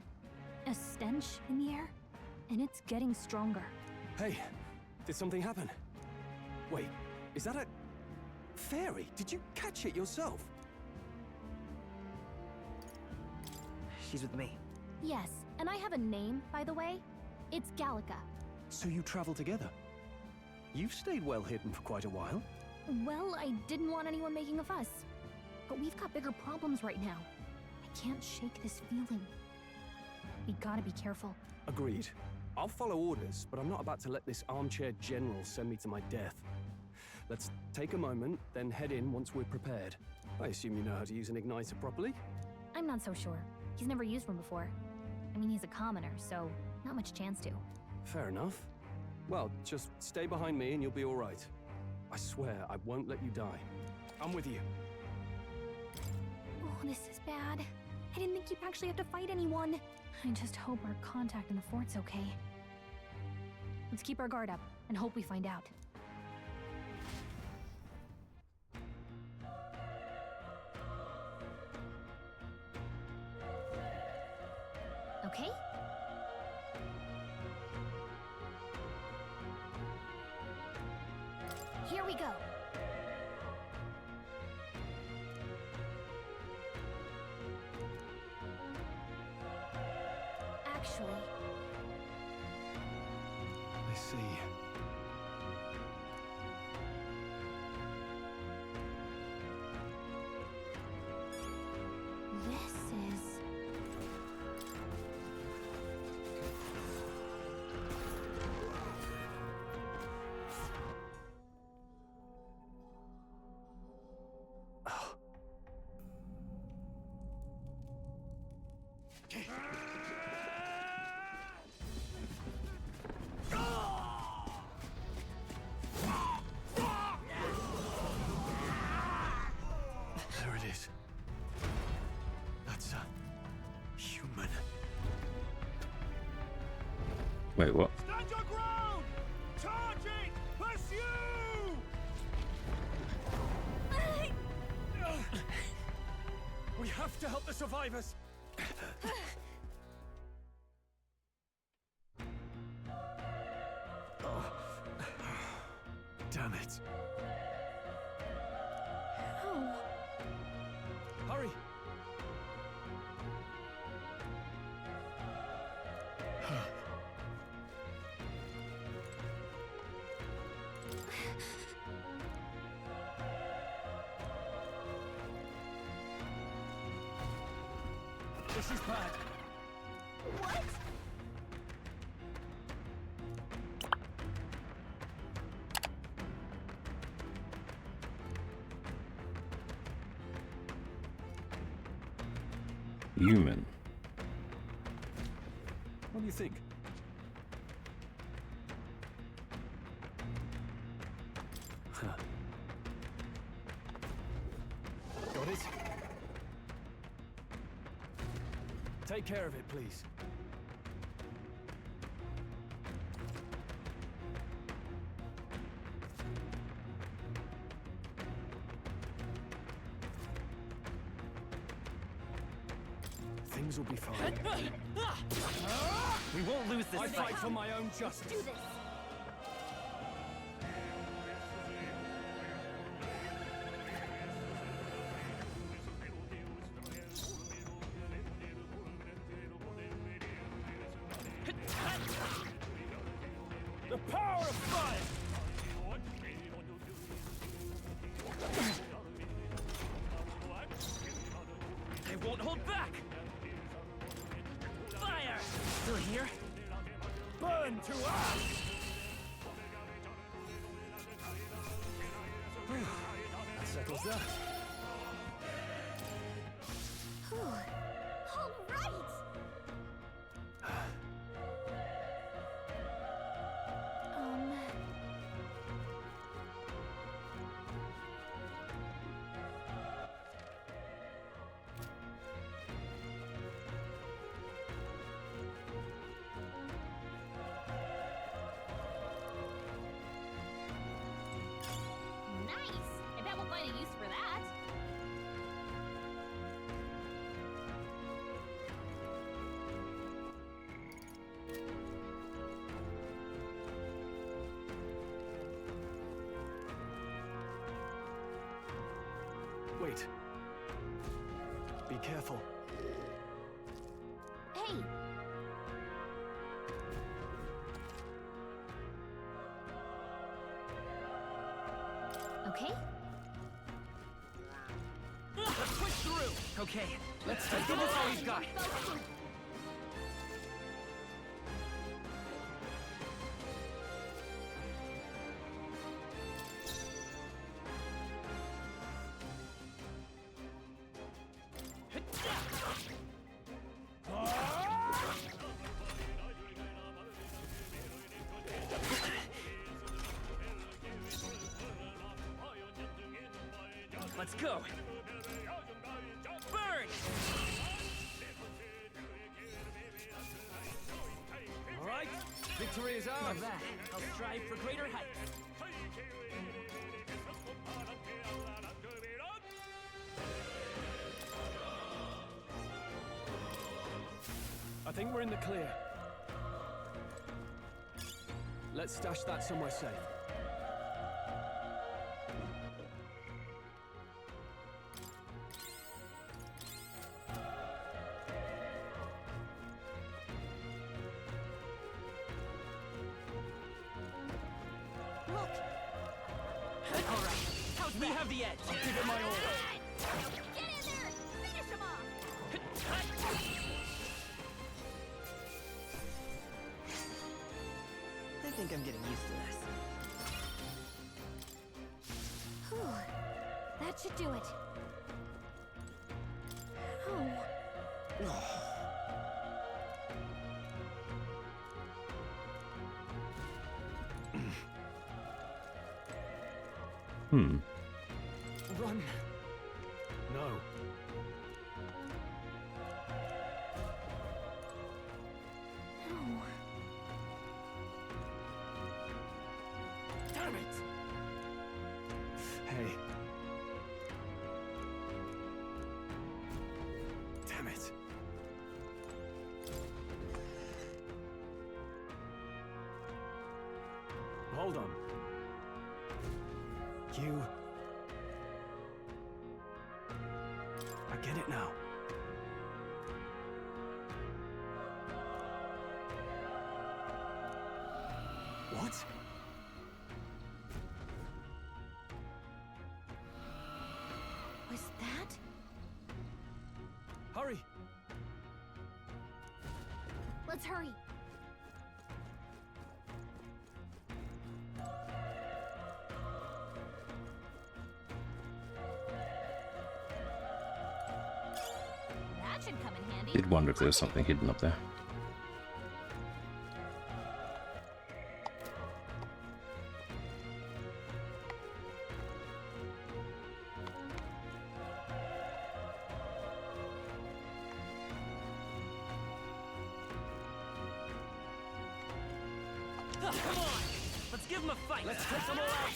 a stench in the air, and it's getting stronger. Hey, did something happen? Wait, is that a fairy? Did you catch it yourself? She's with me. Yes, and I have a name, by the way. It's Gallica. So you travel together? You've stayed well hidden for quite a while. Well, I didn't want anyone making a fuss. But we've got bigger problems right now. I can't shake this feeling. We gotta be careful. Agreed. I'll follow orders, but I'm not about to let this armchair general send me to my death. Let's take a moment, then head in once we're prepared. I assume you know how to use an igniter properly? I'm not so sure. He's never used one before. I mean, he's a commoner, so not much chance to. Fair enough. Well, just stay behind me and you'll be all right. I swear I won't let you die. I'm with you. Oh, this is bad. I didn't think you'd actually have to fight anyone. I just hope our contact in the fort's okay. Let's keep our guard up and hope we find out. Okay? Here we go. Actually, I see. this is... There it is. That's a human. Wait, what? Stand your ground! Charging! Pursue! We have to help the survivors! Damn it. How? Hurry! This is bad. What? Human. What do you think? Huh. Got it? Take care of it, please. Things will be fine. We won't lose this I fight. fight for my own justice. Do this. The power of fire! won't hold back! Fire! Still here? Burn to ash! That settles that. All right! Nice! I bet we'll find a use for that. Wait. Be careful. Hey! Okay? Let's push through! Okay, let's give this all we've got. Let's go! Burn! All right, victory is ours. Love that. I'll strive for greater heights. I think we're in the clear. Let's stash that somewhere safe. Look! All right, we have the edge. I'll give it my all. Get in there! Finish him off! I think I'm getting used to this. Whew. That should do it. Oh. Run. No. No. Damn it! Hey. Damn it. Hold on. You... I get it now. What? Was that? Hurry! Let's hurry. That should come in handy. Did wonder if there was something hidden up there. Come on! Let's give him a fight! Let's take them all out!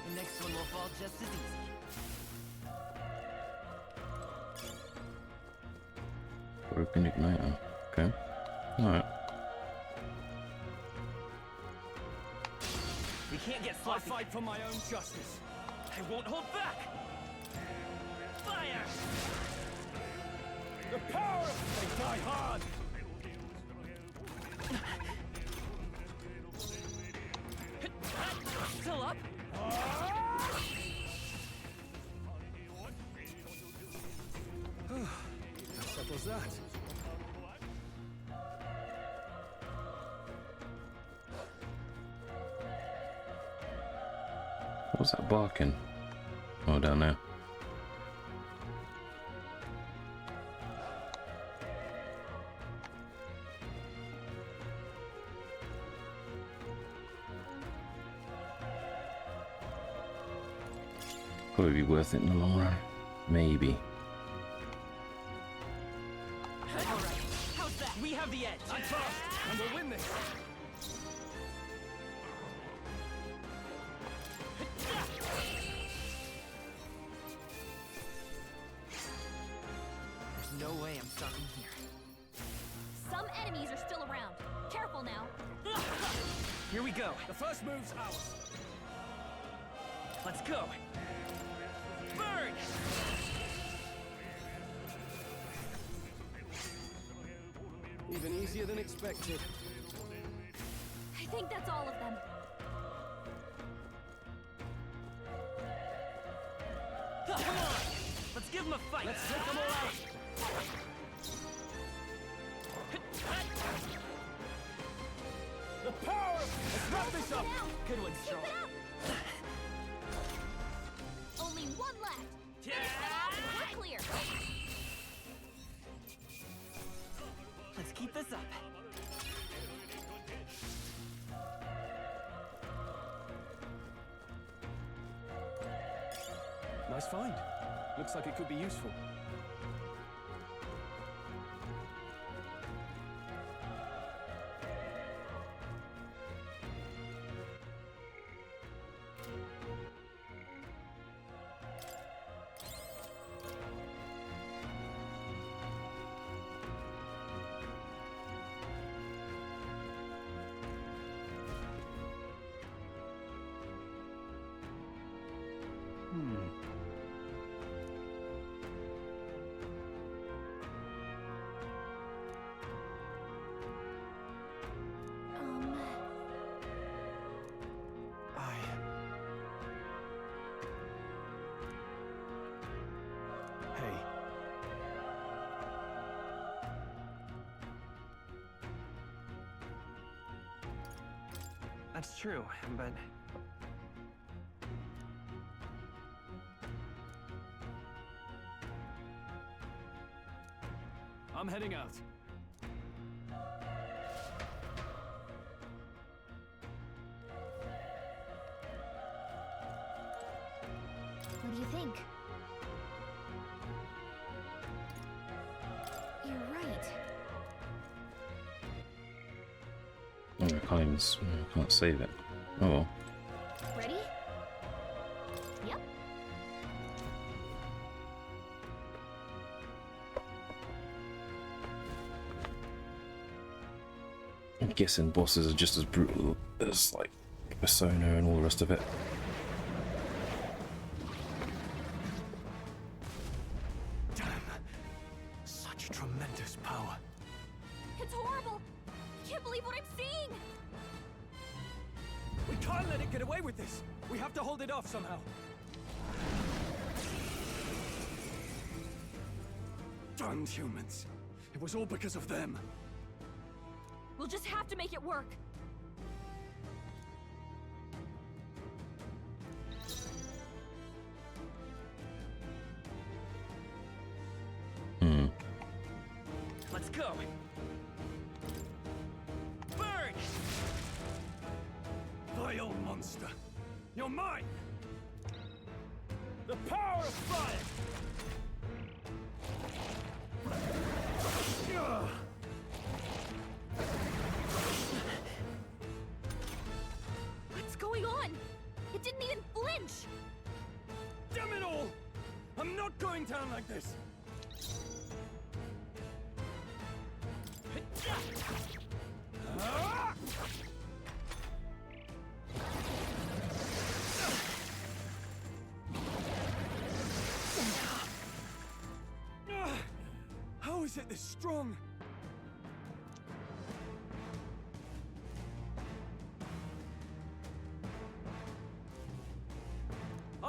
The next one will fall just as easy. Broken igniter. Okay. Alright. We can't get sloppy. I fight for my own justice. I won't hold back! Fire! The power of they die hard! still up? That settles that. What was that barking? Oh, down there. Probably be worth it in the long run. Maybe. Alright, how's that? We have the edge. I'm fast, and we'll win this. There's no way I'm stopping here. Some enemies are still around. Careful now. Here we go. The first move's ours. Let's go. Burn! Even easier than expected. I think that's all of them. Come on! Let's give them a fight! Let's take them all out! The power! Let's wrap this up! Good one, Strong. Only one left. Yeah. We're clear. Let's keep this up. Nice find. Looks like it could be useful. Hey. That's true, but... I'm heading out. What do you think? You're right. Oh, I can't even. I can't save it. Oh well. Ready? Yep. I'm guessing bosses are just as brutal as like Persona and all the rest of it. Damn. Such tremendous power. It's horrible. I can't believe what I'm seeing. We can't let it get away with this. We have to hold it off somehow. Damned humans. It was all because of them. We'll just have to make it work. Let's go! Burn! Vile monster. You're mine! The power of fire! Ugh. What's going on? It didn't even flinch. Damn it all! I'm not going down like this! Ah! How is it this strong?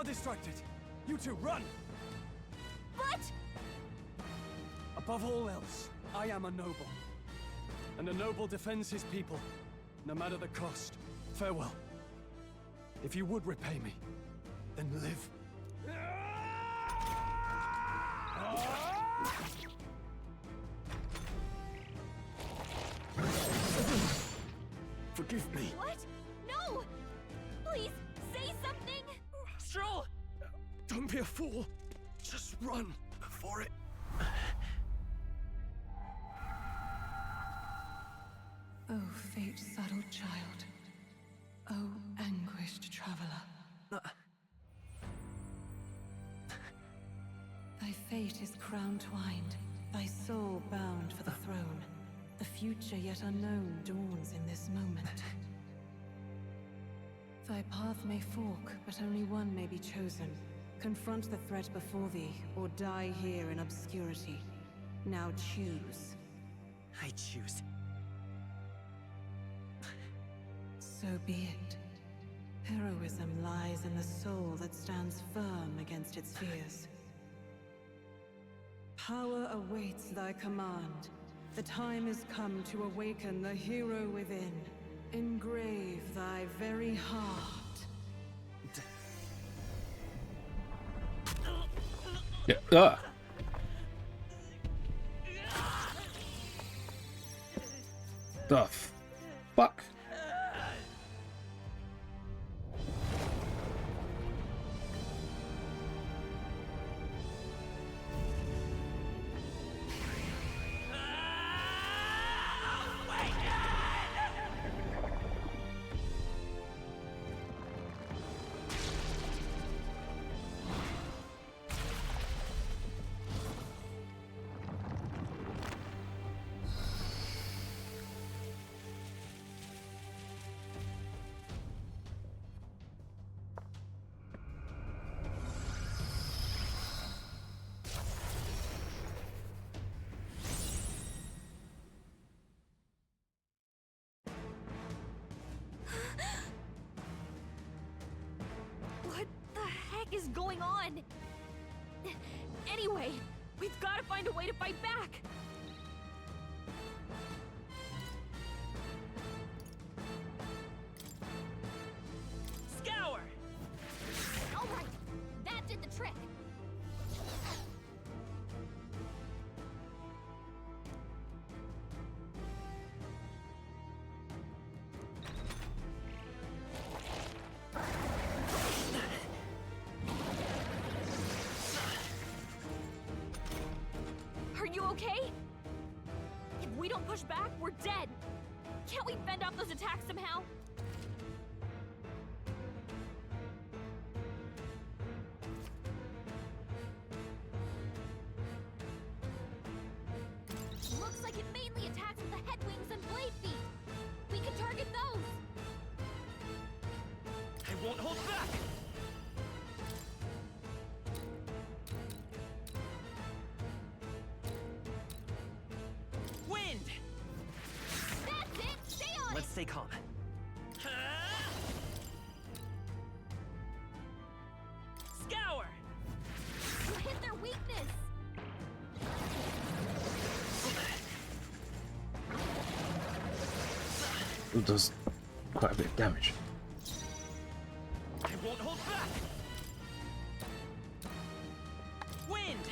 are distracted. You two, run! But... Above all else, I am a noble. And a noble defends his people, no matter the cost. Farewell. If you would repay me, then live. Forgive me. What? No! Please, say something! Stroll! Don't be a fool. Just run before it... Oh, fate-saddled child. Oh, anguished traveler. Thy fate is crown-twined, thy soul bound for the throne. The future yet unknown dawns in this moment. Thy path may fork, but only one may be chosen. Confront the threat before thee, or die here in obscurity. Now choose. I choose. So be it. Heroism lies in the soul that stands firm against its fears. Power awaits thy command. The time is come to awaken the hero within. Engrave thy very heart. Yeah. The fuck? What the heck is going on? Anyway, we've got to find a way to fight back! Scour! Alright, that did the trick! Are you okay? If we don't push back, we're dead! Can't we fend off those attacks somehow? Looks like it mainly attacks with the head wings and blade feet. We can target those! I won't hold back! Wind! That's it! Stay on Let's stay calm. Scour! You hit their weakness! It does quite a bit of damage. I won't hold back! Wind!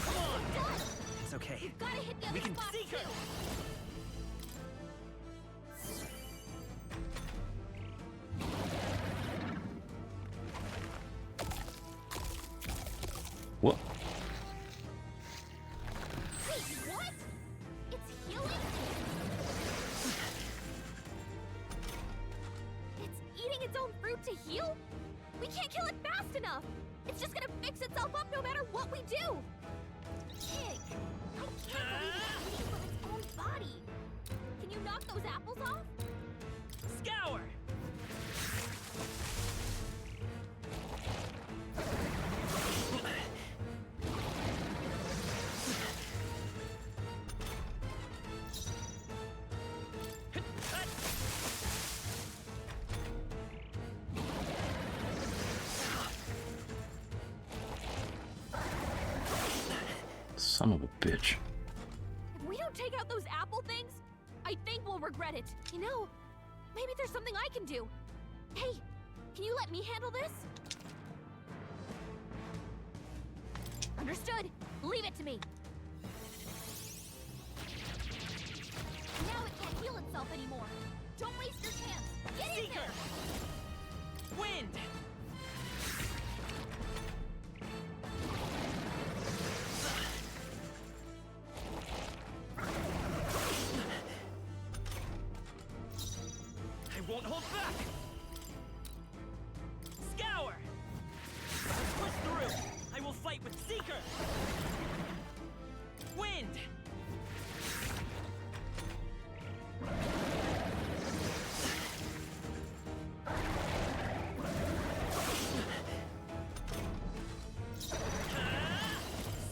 Come on! It's okay. You've got to hit the other We can spots seek too! her! What? Wait, what? It's healing? It's eating its own fruit to heal? We can't kill it fast enough! It's just gonna fix itself up no matter what we do! Pig! I can't believe it's eating from its own body! Can you knock those apples off? Scour! Son of a bitch. If we don't take out those apple things, I think we'll regret it. You know, maybe there's something I can do. Hey, can you let me handle this? Understood. Leave it to me. Now it can't heal itself anymore. Don't waste your chance. Get in there! Wind! I won't hold back! Scour! Push through! I will fight with Seeker! Wind!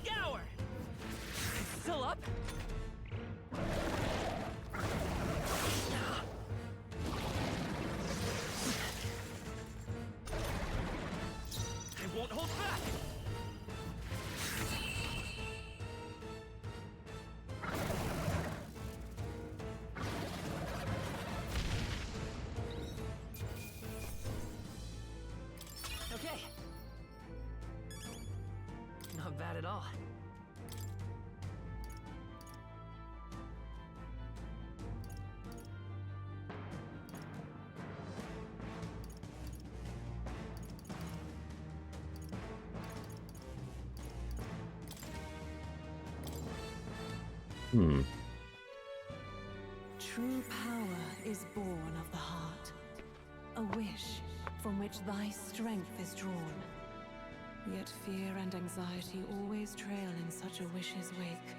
Scour! Still up? I won't hold back! Okay. Not bad at all. True power is born of the heart. A wish from which thy strength is drawn. Yet fear and anxiety always trail in such a wish's wake.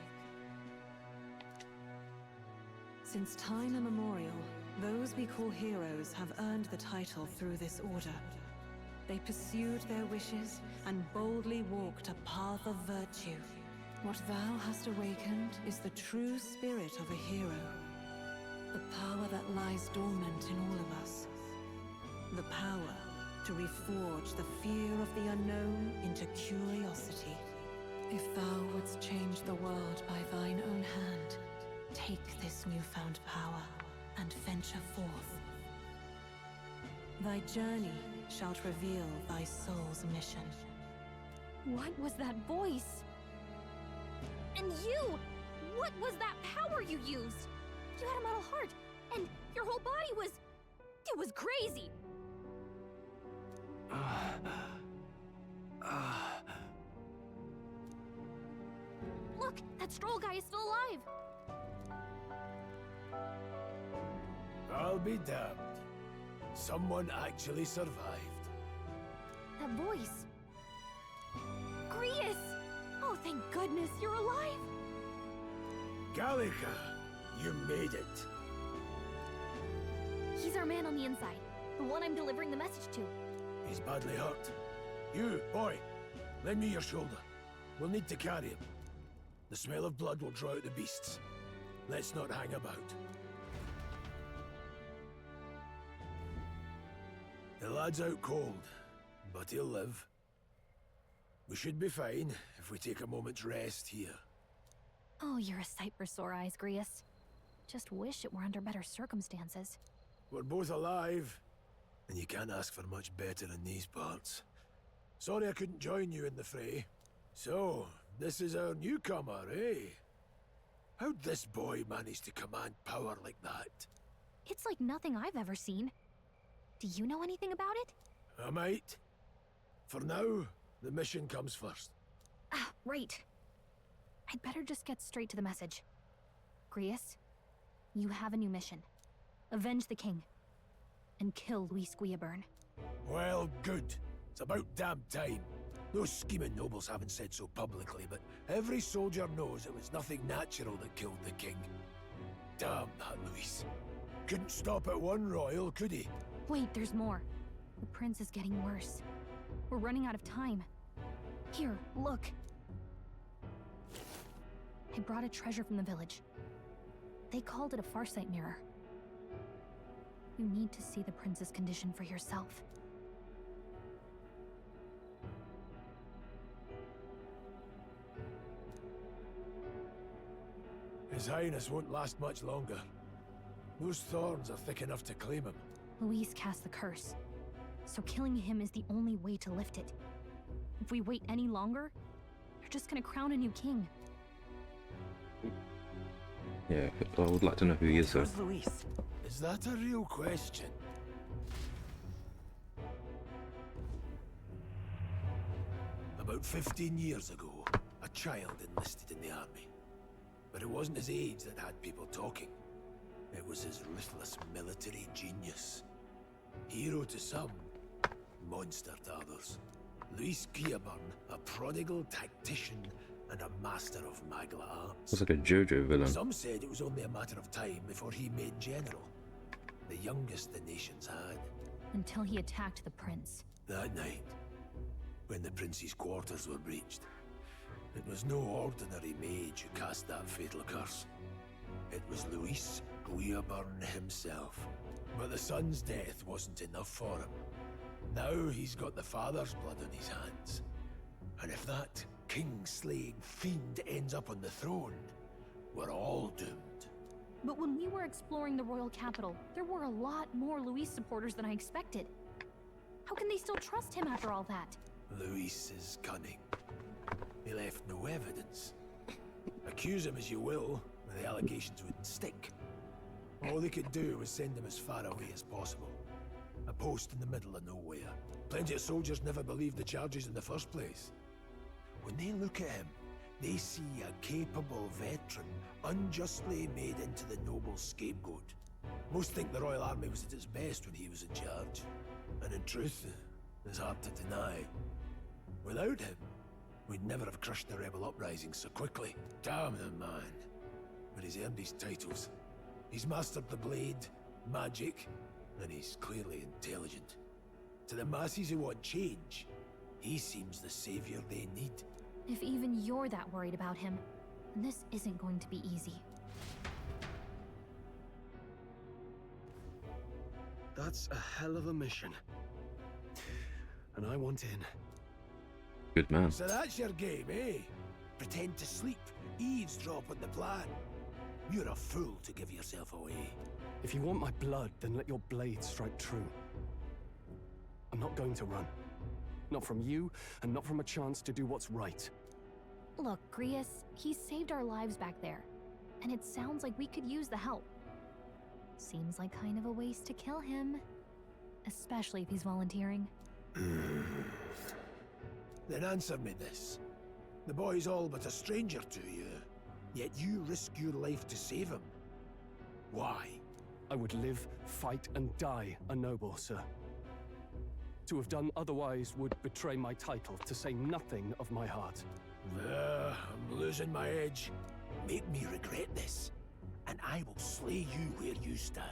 Since time immemorial, those we call heroes have earned the title through this order. They pursued their wishes and boldly walked a path of virtue. What thou hast awakened is the true spirit of a hero. The power that lies dormant in all of us. The power to reforge the fear of the unknown into curiosity. If thou wouldst change the world by thine own hand, take this newfound power and venture forth. Thy journey shalt reveal thy soul's mission. What was that voice? And you! What was that power you used? You had a metal heart, and your whole body was... It was crazy! Look, that Stroll guy is still alive! I'll be damned. Someone actually survived. That voice... Grius! Oh, thank goodness you're alive! Gallica, you made it. He's our man on the inside, the one I'm delivering the message to. He's badly hurt. You, boy, lend me your shoulder. We'll need to carry him. The smell of blood will draw out the beasts. Let's not hang about. The lad's out cold, but he'll live. We should be fine if we take a moment's rest here. Oh, you're a sight for sore eyes, Grius. Just wish it were under better circumstances. We're both alive, and you can't ask for much better in these parts. Sorry I couldn't join you in the fray. So, this is our newcomer, eh? How'd this boy manage to command power like that? It's like nothing I've ever seen. Do you know anything about it? I might. For now, the mission comes first. Ah, right. I'd better just get straight to the message. Grius, you have a new mission. Avenge the king. And kill Luis Guillaburn. Well, good. It's about damn time. Those scheming nobles haven't said so publicly, but every soldier knows it was nothing natural that killed the king. Damn that Luis. Couldn't stop at one royal, could he? Wait, there's more. The prince is getting worse. We're running out of time. Here, look. I brought a treasure from the village. They called it a farsight mirror. You need to see the prince's condition for yourself. His Highness won't last much longer. Those thorns are thick enough to claim him. Luis cast the curse, so killing him is the only way to lift it. If we wait any longer, they're just gonna crown a new king. Yeah, I would like to know who he is, though. Who's Luis? Is that a real question? About 15 years ago, a child enlisted in the army. But it wasn't his age that had people talking. It was his ruthless military genius. Hero to some, monster to others. Luis Guillaburn, a prodigal tactician and a master of Magla arms. It's like a JoJo villain. Some said it was only a matter of time before he made general. The youngest the nations had. Until he attacked the prince. That night, when the prince's quarters were breached, it was no ordinary mage who cast that fatal curse. It was Luis Guillaburn himself. But the son's death wasn't enough for him. Now he's got the father's blood on his hands. And if that king-slaying fiend ends up on the throne, we're all doomed. But when we were exploring the royal capital, there were a lot more Luis supporters than I expected. How can they still trust him after all that? Luis is cunning. He left no evidence. Accuse him as you will, the allegations wouldn't stick. All they could do was send him as far away as possible. A post in the middle of nowhere. Plenty of soldiers never believed the charges in the first place. When they look at him, they see a capable veteran unjustly made into the noble scapegoat. Most think the Royal Army was at its best when he was in charge. And in truth, it's hard to deny. Without him, we'd never have crushed the rebel uprising so quickly. Damn the man. But he's earned his titles. He's mastered the blade, magic, and he's clearly intelligent. To the masses who want change, he seems the savior they need. If even you're that worried about him, this isn't going to be easy. That's a hell of a mission. And I want in. Good man. So that's your game, eh? Pretend to sleep, eavesdrop on the plan. You're a fool to give yourself away. If you want my blood, then let your blade strike true. I'm not going to run. Not from you, and not from a chance to do what's right. Look, Grius, he saved our lives back there. And it sounds like we could use the help. Seems like kind of a waste to kill him. Especially if he's volunteering. Then answer me this. The boy's all but a stranger to you, yet you risk your life to save him. Why? I would live, fight, and die a noble, sir. To have done otherwise would betray my title, to say nothing of my heart. I'm losing my edge. Make me regret this, and I will slay you where you stand.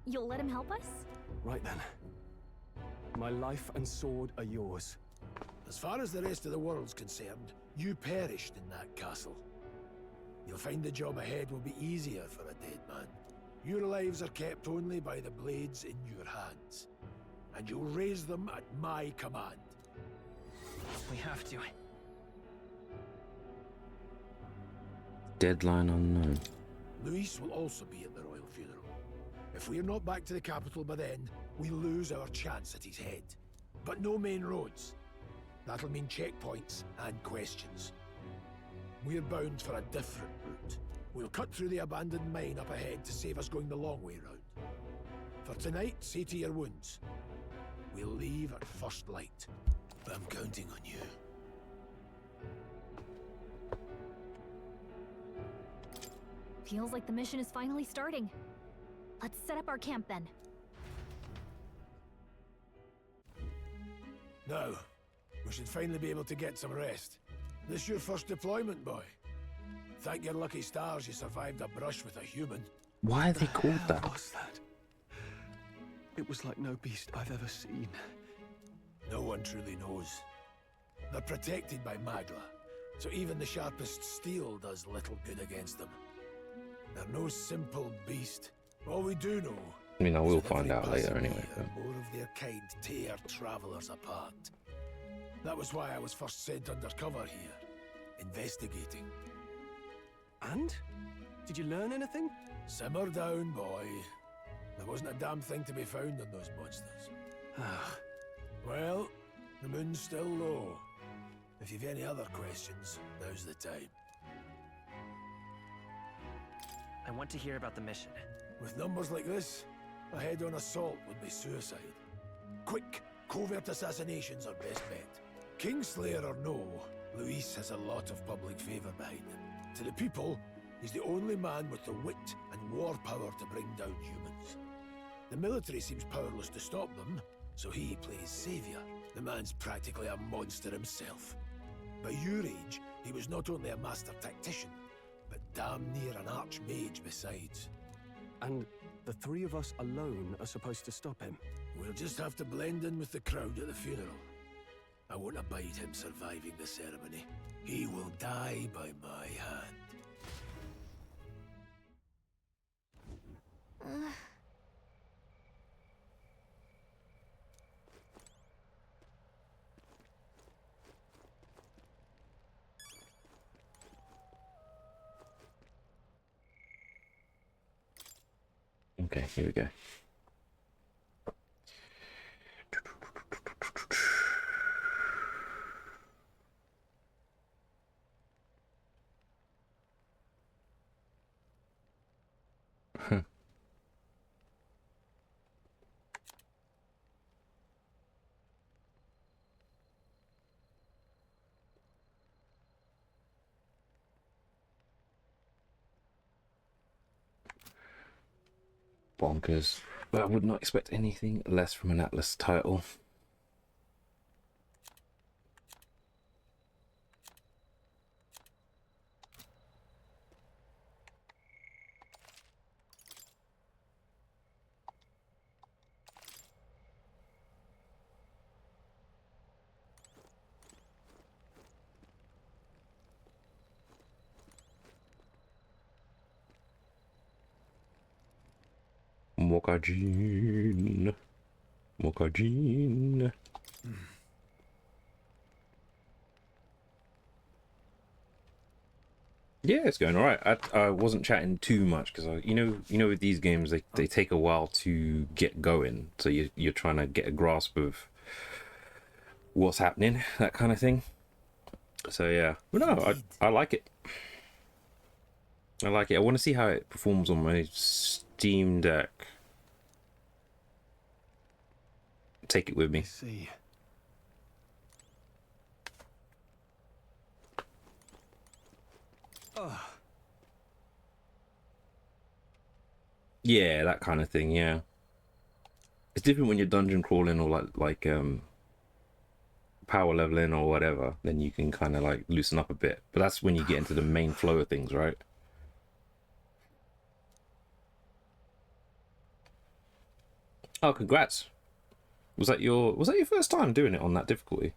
You'll let him help us? Right then. My life and sword are yours. As far as the rest of the world's concerned, you perished in that castle. You'll find the job ahead will be easier for a dead man. Your lives are kept only by the blades in your hands. And you'll raise them at my command. We have to. Deadline unknown. Luis will also be at the royal funeral. If we're not back to the capital by then, we lose our chance at his head. But no main roads. That'll mean checkpoints and questions. We're bound for a different route. We'll cut through the abandoned mine up ahead to save us going the long way round. For tonight, see to your wounds. We'll leave at first light. I'm counting on you. Feels like the mission is finally starting. Let's set up our camp then. Now, we should finally be able to get some rest. This your first deployment, boy? Thank your lucky stars you survived a brush with a human. Why are they called that? What was that? It was like no beast I've ever seen. No one truly knows. They're protected by Magla, so even the sharpest steel does little good against them. They're no simple beast. All we do know... I mean, I will is that find every out later passing anyway. year, more of their kind tear travelers apart. That was why I was first sent undercover here, investigating. And? Did you learn anything? Simmer down, boy. There wasn't a damn thing to be found on those monsters. Well, the moon's still low. If you've any other questions, now's the time. I want to hear about the mission. With numbers like this, a head-on assault would be suicide. Quick, covert assassinations are best bet. Kingslayer or no, Luis has a lot of public favour behind him. To the people, he's the only man with the wit and war power to bring down humans. The military seems powerless to stop them, so he plays saviour. The man's practically a monster himself. By your age, he was not only a master tactician, but damn near an archmage besides. And the three of us alone are supposed to stop him? We'll just have to blend in with the crowd at the funeral. I won't abide him surviving the ceremony. He will die by my hand. Okay, here we go. Bonkers. But I would not expect anything less from an Atlas title. Mokajin. Mokajin. Yeah, it's going all right. I wasn't chatting too much because you know with these games they take a while to get going, so you're trying to get a grasp of what's happening, that kind of thing. So yeah, but no, I like it. I like it. I want to see how it performs on my Steam Deck. Take it with me. See. Yeah, that kind of thing. Yeah, it's different when you're dungeon crawling or like power leveling or whatever. Then you can kind of like loosen up a bit. But that's when you get into the main flow of things, right? Oh, congrats! Was that your first time doing it on that difficulty?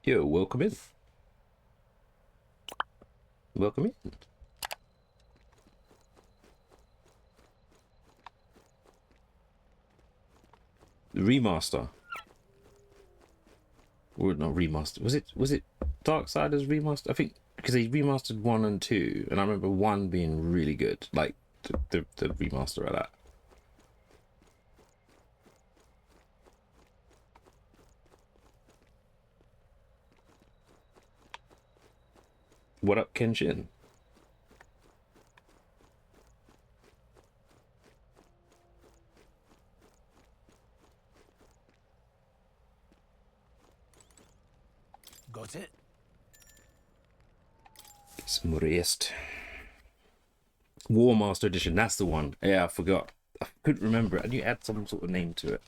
Yo, welcome in. Welcome in. The remaster. Or not remaster. Was it Darksiders remaster? I think because they remastered 1 and 2, and I remember 1 being really good. Like the remaster of that. What up, Kenshin? Got it? Get some rest. War Master Edition, that's the one. Yeah, I forgot. I couldn't remember it. I knew it had some sort of name to it.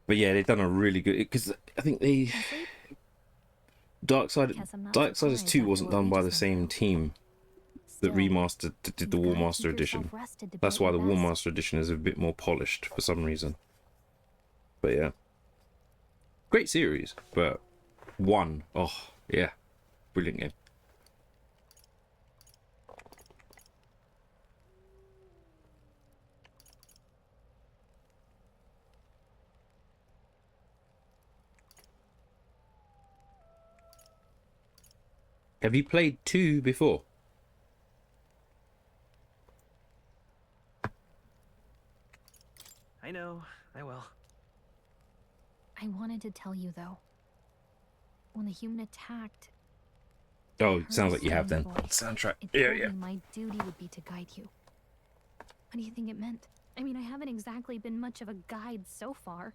But yeah, they've done a really good... Because I think they... Darksiders 2 wasn't done by the same team that remastered did the War Master Edition. That's why the War Master Edition is a bit more polished for some reason. But yeah. Great series, but 1, oh yeah, brilliant game. Have you played 2 before? I know, I will. I wanted to tell you, though. When the human attacked... Oh, sounds like you have then. Voice. Soundtrack. It Yeah, told yeah. me my duty would be to guide you. What do you think it meant? I mean, I haven't exactly been much of a guide so far.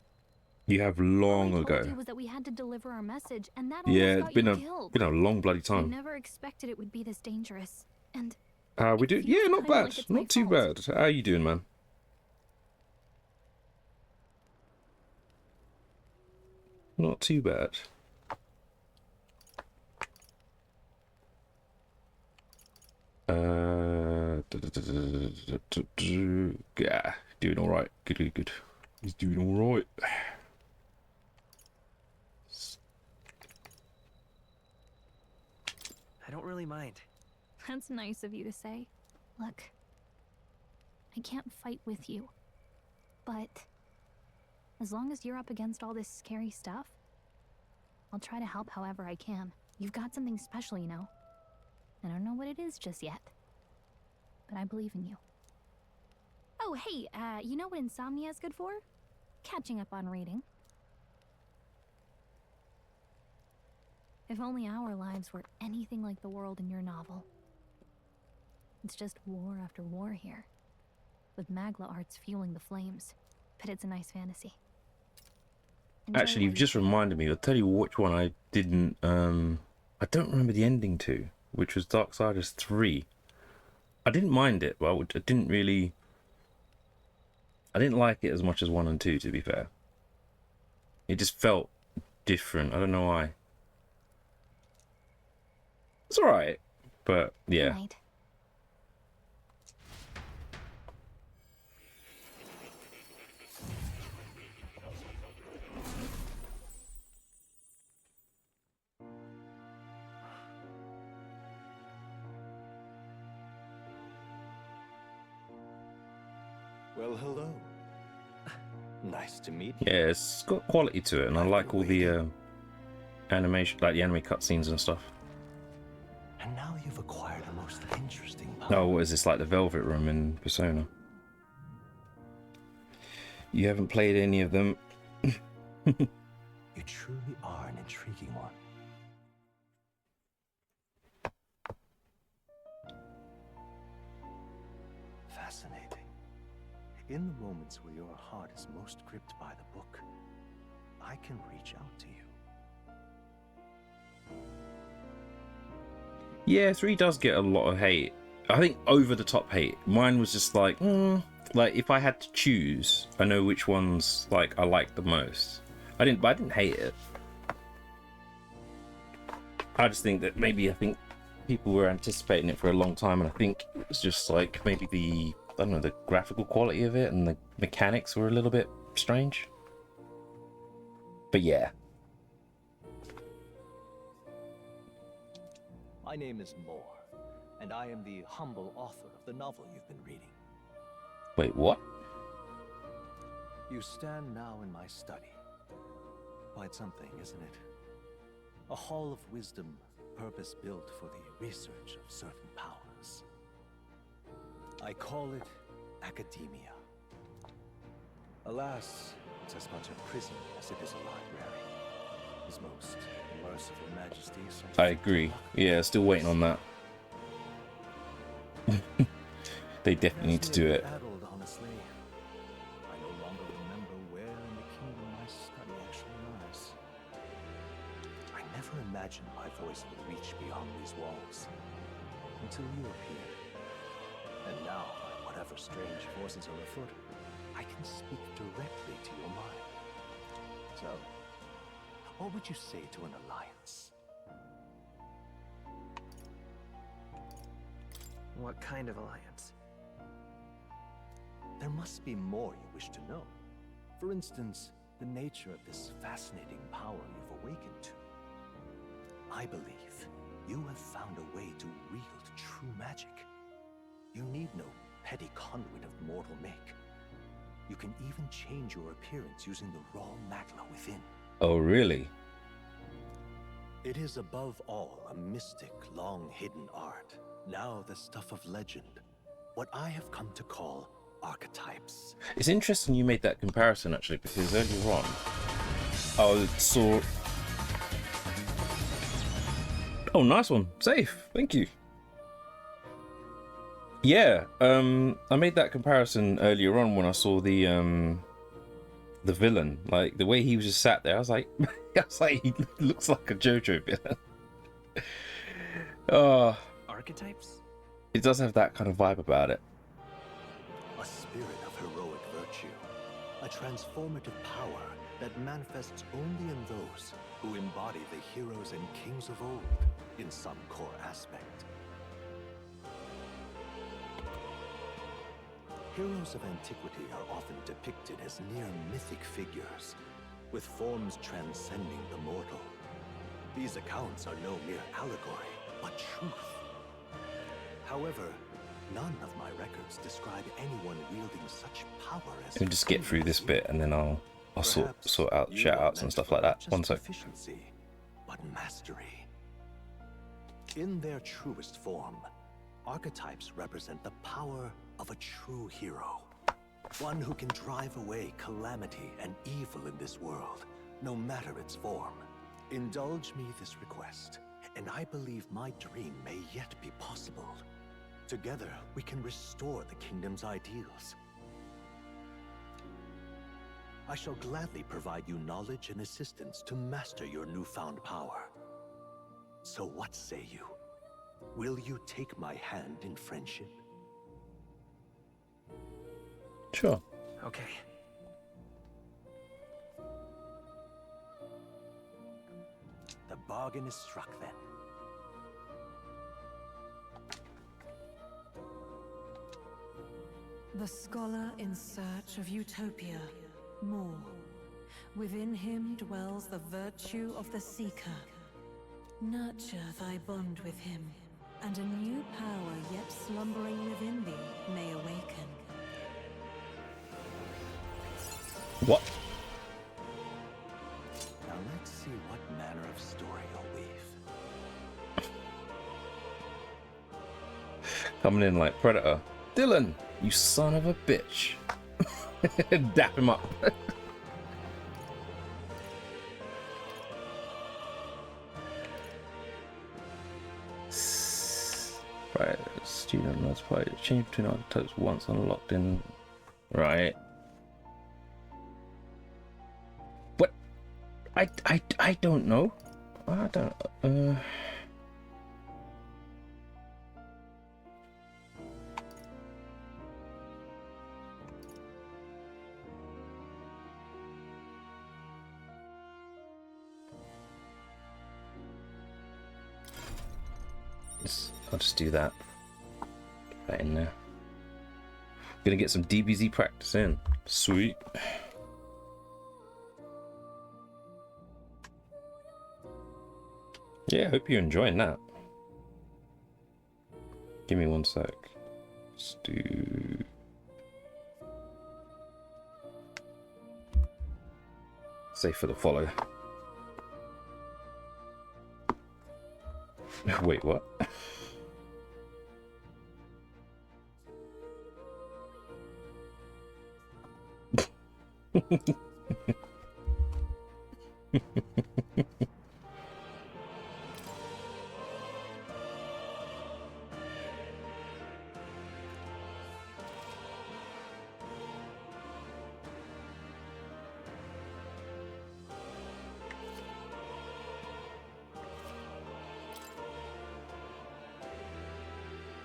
You have All long I told ago. you was that we had to deliver our message, and that Yeah, almost it's got you killed. been a long bloody I time. never expected it would be this dangerous. And We do. Yeah, not kinda bad. like it's my Not too fault. bad. How are you doing, man? Not too bad. Yeah, doing all right. Good. He's doing all right. I don't really mind. That's nice of you to say. Look, I can't fight with you, but as long as you're up against all this scary stuff, I'll try to help however I can. You've got something special, you know. I don't know what it is just yet, but I believe in you. Oh, hey, you know what insomnia is good for? Catching up on reading. If only our lives were anything like the world in your novel. It's just war after war here, with Magla arts fueling the flames, but it's a nice fantasy. Enjoy Actually, you've what just reminded me. I'll tell you which one I didn't. I don't remember the ending to, which was Darksiders 3. I didn't mind it. Well, I didn't really. I didn't like it as much as 1 and 2, to be fair. It just felt different. I don't know why. It's alright, but yeah. Good night. Well, hello. Nice to meet you. Yeah, it's got quality to it, and I like all the animation, like the anime cutscenes and stuff. And now you've acquired a most interesting Oh, what is this, like the Velvet Room in Persona? You haven't played any of them. You truly are an intriguing one. Fascinating. In the moments where your heart is most gripped by the book, I can reach out to you. Yeah, 3 does get a lot of hate. I think over the top hate. Mine was just like, like if I had to choose, I know which ones like I like the most. I didn't hate it. I just think that I think people were anticipating it for a long time, and I think it was just like maybe the graphical quality of it and the mechanics were a little bit strange. But yeah. My name is Moore, and I am the humble author of the novel you've been reading. Wait, what? You stand now in my study. Quite something, isn't it? A hall of wisdom, purpose-built for the research of certain powers. I call it academia. Alas, it's as much a prison as it is a library. His most merciful majesty. I agree. Yeah, still waiting on that. They definitely need to do it. Addled, honestly. I no longer remember where in the kingdom my study actually lies. I never imagined my voice would reach beyond these walls until you appeared. And now, by whatever strange forces are afoot, I can speak directly to your mind. So, what would you say to an alliance? What kind of alliance? There must be more you wish to know. For instance, the nature of this fascinating power you've awakened to. I believe you have found a way to wield true magic. You need no petty conduit of mortal make. You can even change your appearance using the raw magla within. Oh, really? It is above all a mystic, long-hidden art, now the stuff of legend, what I have come to call archetypes. It's interesting you made that comparison, actually, because earlier on, I saw... Oh, nice one. Safe. Thank you. Yeah, I made that comparison earlier on when I saw the villain. Like, the way he was just sat there, I was like, he looks like a JoJo villain. Oh, Archetypes? it does have that kind of vibe about it. A spirit of heroic virtue, a transformative power that manifests only in those who embody the heroes and kings of old in some core aspect. Heroes of antiquity are often depicted as near mythic figures, with forms transcending the mortal. These accounts are no mere allegory, but truth. However, none of my records describe anyone wielding such power as... Let me just get through this bit and then I'll sort out shout-outs and stuff like that. One sec. Efficiency, but mastery. In their truest form, archetypes represent the power of a true hero. One who can drive away calamity and evil in this world, no matter its form. Indulge me this request, and I believe my dream may yet be possible. Together, we can restore the kingdom's ideals. I shall gladly provide you knowledge and assistance to master your newfound power. So what say you? Will you take my hand in friendship? Sure. Okay. The bargain is struck then. The scholar in search of utopia. More. Within him dwells the virtue of the seeker. Nurture thy bond with him, and a new power yet slumbering within thee may awaken. What? Now let's see what manner of story you'll weave. Coming in like Predator. Dylan, you son of a bitch. Dap him up. Right, student must play change between archetypes once unlocked in. Right. What? I don't know. I don't. I'll just do that. Get that in there. Gonna get some DBZ practice in. Sweet. Yeah, hope you're enjoying that. Give me one sec. Let's do... Safe for the follow. Wait, what?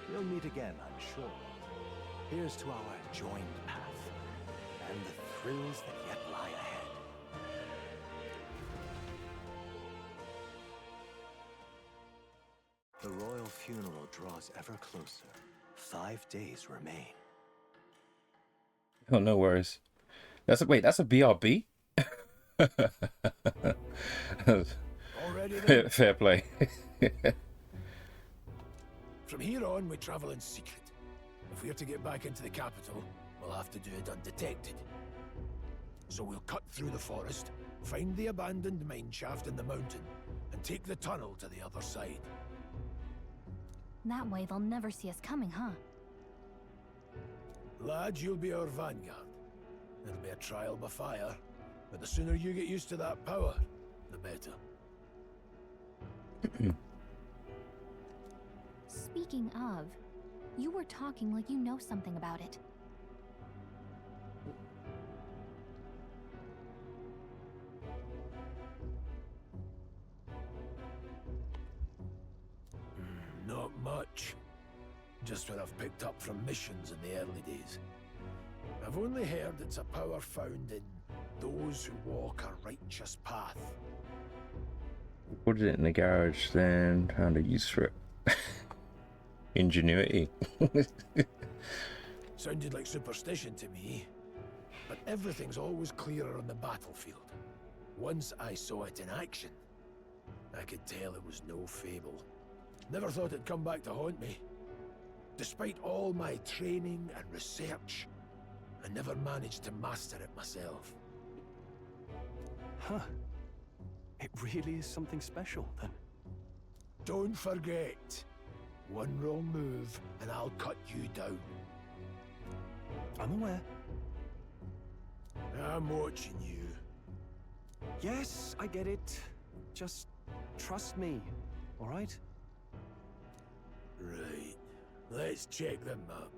We'll meet again, I'm sure. Here's to our joined path, and the thrills that yet lie ahead. The royal funeral draws ever closer. 5 days remain. Oh, no worries. That's a BRB? Already then? Fair play. From here on, we travel in secret. If we're to get back into the capital, we'll have to do it undetected. So we'll cut through the forest, find the abandoned mine shaft in the mountain, and take the tunnel to the other side. That way they'll never see us coming, huh? Lads, you'll be our vanguard. It'll be a trial by fire, but the sooner you get used to that power, the better. Speaking of, you were talking like you know something about it. Not much. Just what I've picked up from missions in the early days. I've only heard it's a power found in those who walk a righteous path. Put it in the garage, then found a use for it. Ingenuity. Sounded like superstition to me, but everything's always clearer on the battlefield. Once I saw it in action, I could tell it was no fable. Never thought it'd come back to haunt me. Despite all my training and research, I never managed to master it myself. Huh. It really is something special, then. Don't forget, one wrong move and I'll cut you down. I'm aware. I'm watching you. Yes, I get it. Just trust me, all right? Right. Let's check the map.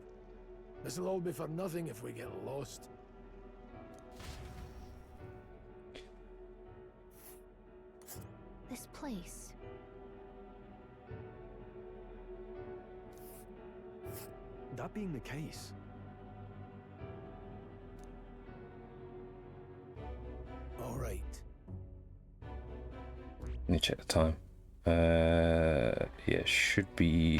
This'll all be for nothing if we get lost. This place. That being the case, all right. Let me check the time. Yeah, should be.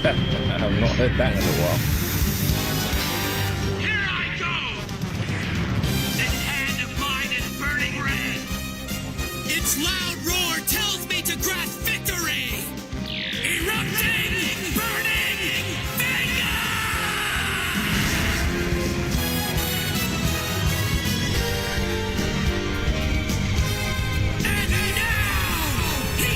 I've not heard that in a while. Here I go! This hand of mine is burning red! Its loud roar tells me to grasp victory! Erupting, burning, fire! And now, he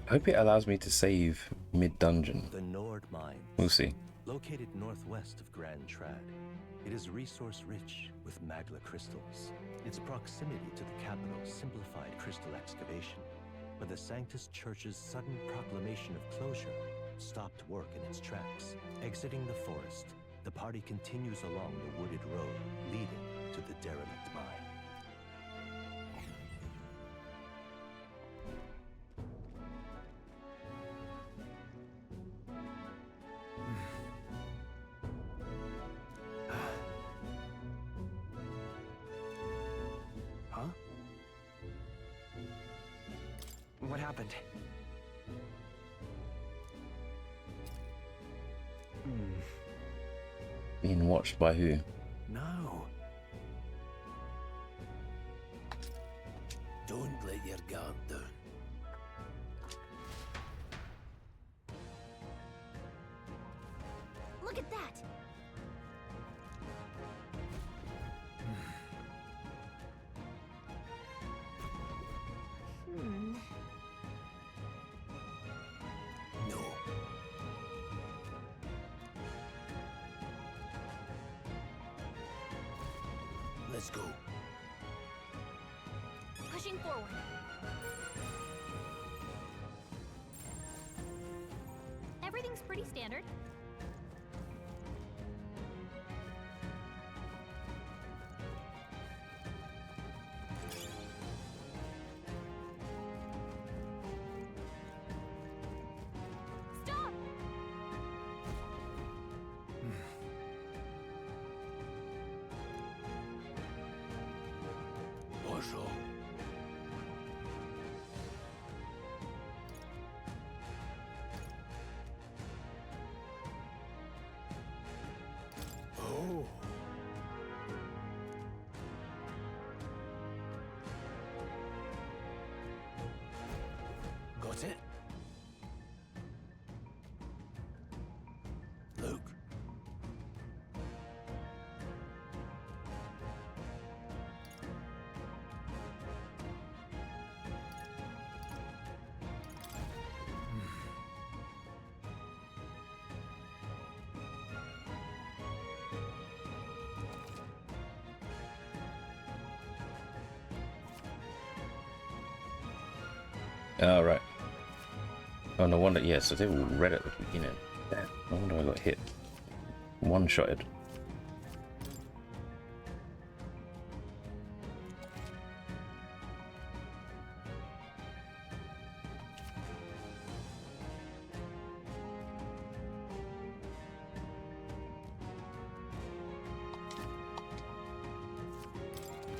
I hope it allows me to save mid-dungeon. The Nord Mines. We'll see. Located northwest of Grand Trad, it is resource-rich with magla crystals. Its proximity to the capital simplified crystal excavation, but the Sanctus Church's sudden proclamation of closure stopped work in its tracks. Exiting the forest, the party continues along the wooded road leading to the derelict mine. Huh? What happened? Being watched by who? No. Don't let your guard down. Look at that! No. Let's go. Pushing forward. Everything's pretty standard. Stop! Bonjour. Oh. Got it? Oh, right. Oh, no wonder. Yeah, so they were red at the beginning. Damn, no wonder I got hit. One-shotted.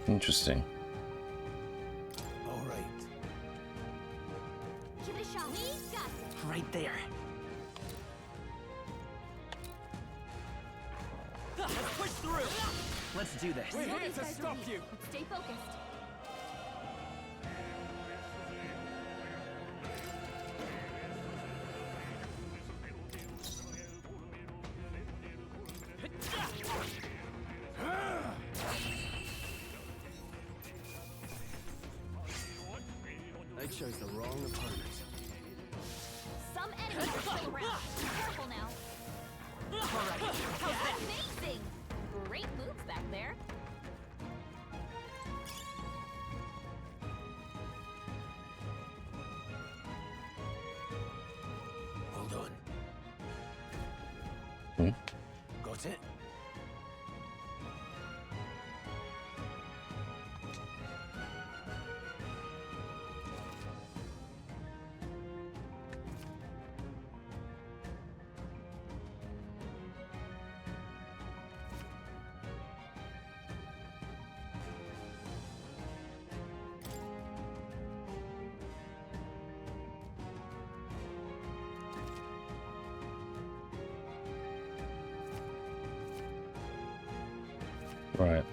Interesting. All right. Give it a shot. We got it. Right there. Let's push through. Let's do this. We're here to stop you. Let's stay focused. I chose the wrong opponent. Some enemies are still around. Be careful now. Alright, how's that? Amazing! Great moves back there. Well done. Hmm? Got it? Right.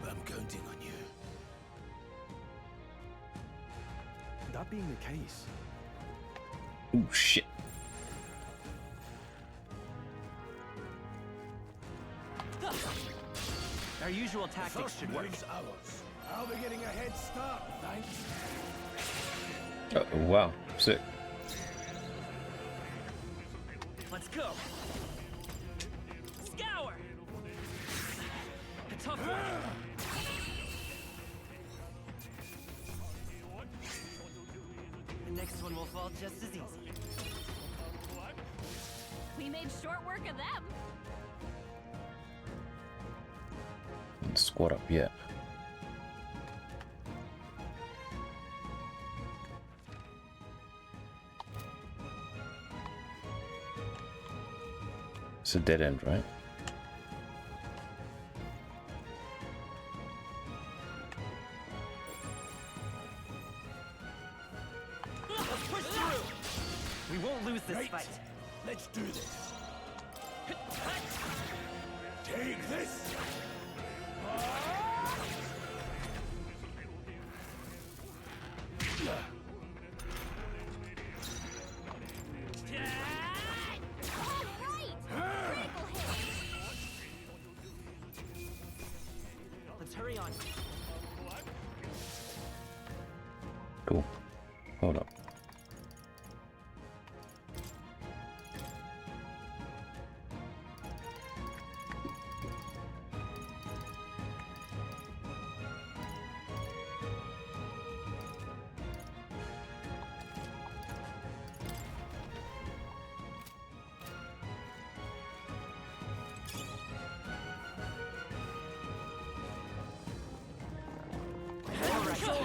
I'm counting on you. That being the case, Ooh, shit. Our usual tactics should work. Ours. I'll be getting a head start, thanks. Oh, wow. Sick. Let's go. Scour. A tough one. The next one will fall just as easy. We made short work of them. Squat up yet. It's a dead end, right? Let's push through. We won't lose this fight. Let's do this. Take this. Let's hurry on. Cool. Hold up.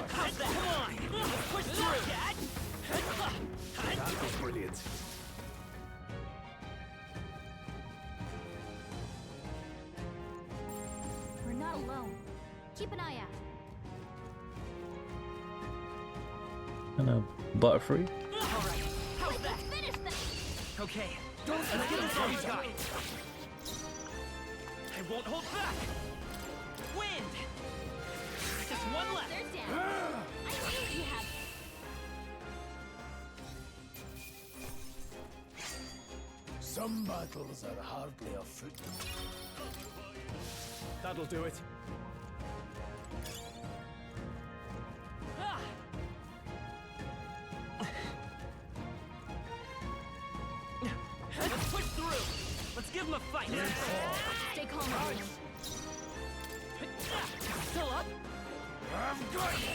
How's that? Come on! Let's push through! that was brilliant. We're not alone. Keep an eye out. And a Butterfree. Alright, how's that? Finish this! Okay, let's get him all you got. I won't hold back! Wind! Just one left! They're down. I knew you had... Some battles are hardly afoot. That'll do it. Let's push through! Let's give him a fight! Stay calm, everyone. Still up? I've got you!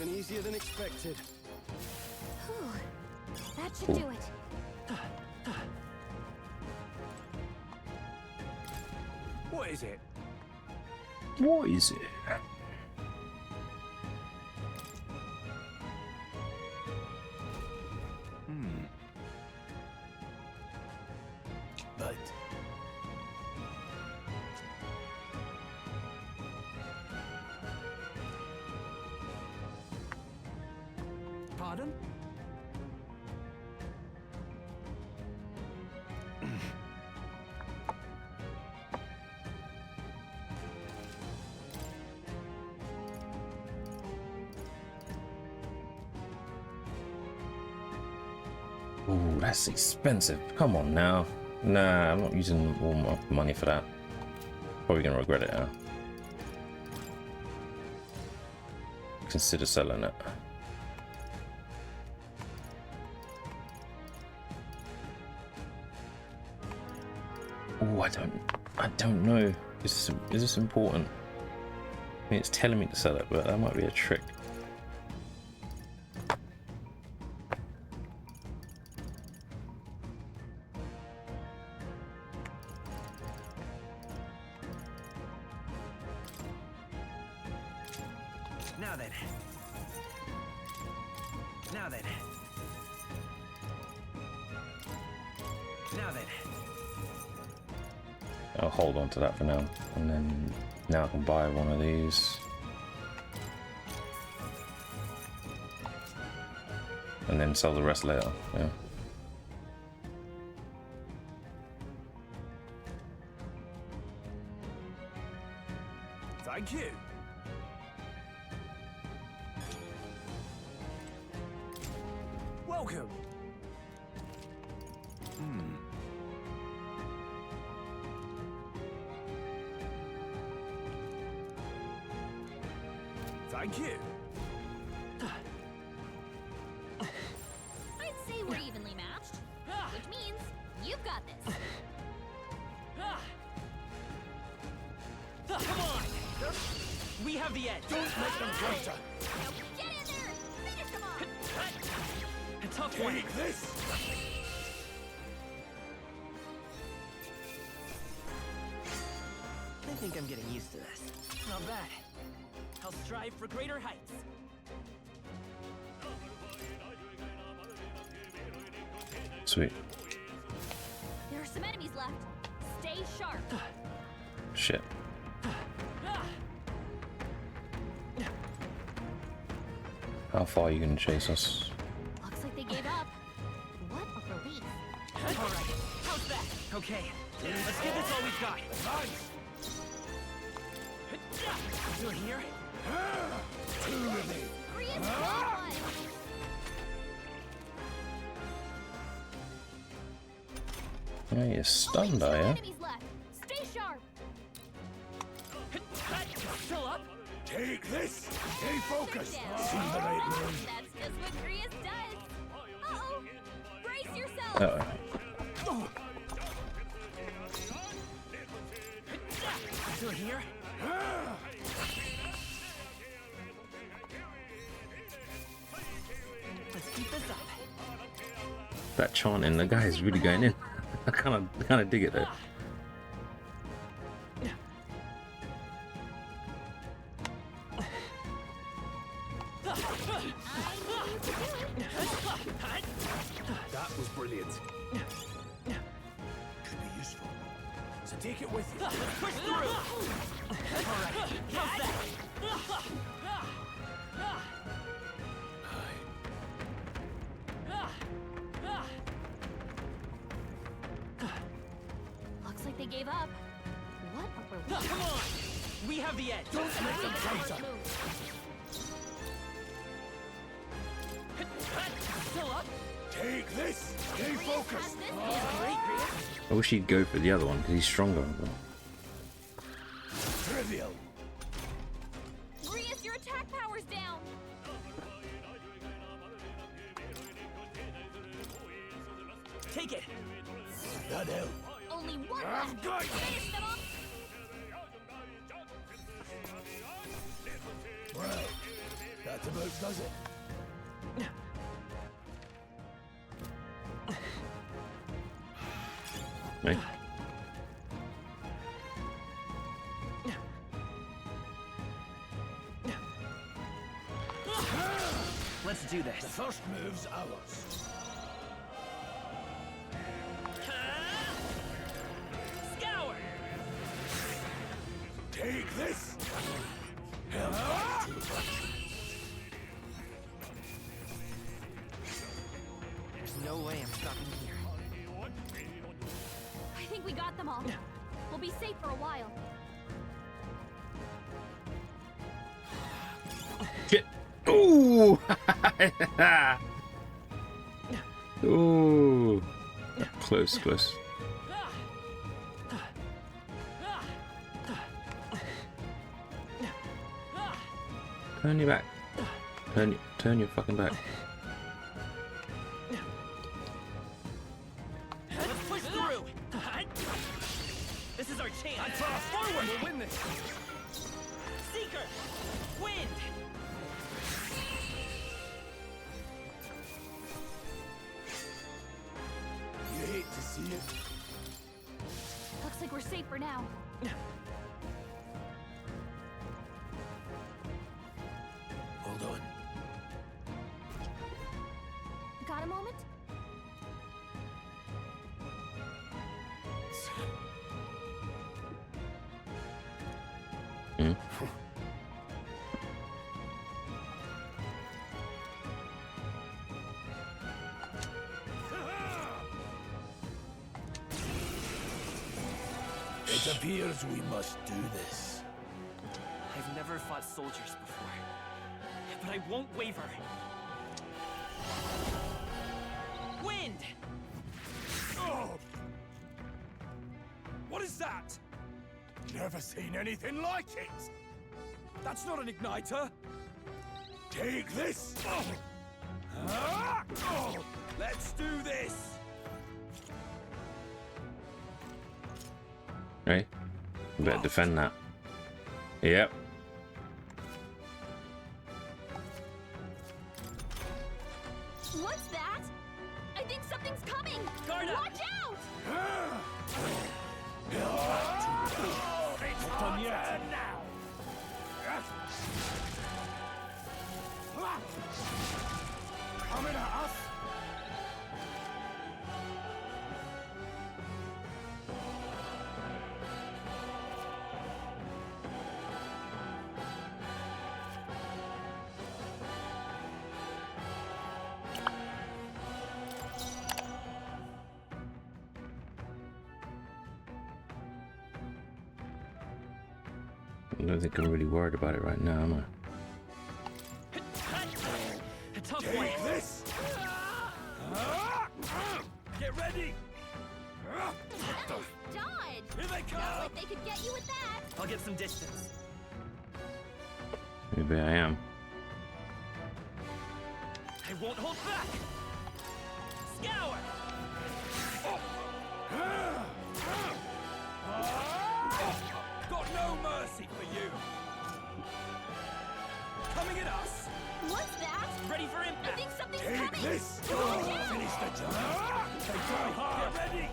even easier than expected. Whew. That should do it. What is it? What is it? But Pardon? Ooh, that's expensive. Come on now. Nah, I'm not using all my money for that. Probably gonna regret it now. Consider selling it. Ooh, I don't know. Is this important? I mean, it's telling me to sell it, but that might be a trick. Now then. Now then. Now then. I'll hold on to that for now, and then now I can buy one of these. And then sell the rest later, yeah. thank you. Welcome. Thank you. I'd say we're evenly matched, which means you've got this. Come on! We have the edge! Don't make them greater! Get in there! Finish them off! A tough one! Take this! I think I'm getting used to this. Not bad. I'll strive for greater heights. Sweet. There are some enemies left. Stay sharp. Shit. How far are you gonna chase us? Looks like they gave up. What a relief. All right. How's that? Okay. Let's give this all we've got. You're here? Two of me! Rhea's got one. Yeah, you're stunned, are you? Enemies left. Stay sharp. Still up? Take this! Stay focused! Down. See the light room. That's just what Rhea does. Uh-oh. Brace yourself. Uh-oh. Still here? Let's keep this up. That chanting, the guy is really going in. I kind of dig it though. That was brilliant. Could be useful. So take it with you. Let's push through! Alright, how's that? Looks like they gave up. What a relief. Come on! We have the edge! Don't make them greater! Still up? Take this! Stay focused! I wish he'd go for the other one because he's stronger. Trivial! Rhea's, your attack power's down. Take it! That help. Only one I've left. got you. Finish them off. Well, that's about works, does it? Hey. Let's do this. The first move's ours. Scour! Take this! There's no way I'm stopping here. I think we got them all. We'll be safe for a while. Shit. Ooh. Ooh. Close, close. Turn your back. Turn your fucking back. Let's push through! This is our chance! Forward! We'll win this! Seeker! Wind! You hate to see it. Looks like we're safe for now. Hold on. Got a moment? Hmm? It appears we must do this. I've never fought soldiers before, but I won't waver. Wind! Oh! What is that? Never seen anything like it! That's not an igniter. Take this! Let's do this. Right? You better defend that. Yep. What's that? I think something's coming! Garda! Watch out! It's on your turn now! Coming at us! I don't think I'm really worried about it right now, am I? A tough Take one! this! Get ready. Dodge! Here they Not come. like they could get you with that! I'll get some distance. Maybe I am. I won't hold back! Scour! Got no mercy for you. Coming at us. What's that? Ready for I impact! think something's Take coming! this! Watch out! Finish the job! Try hard. Get ready.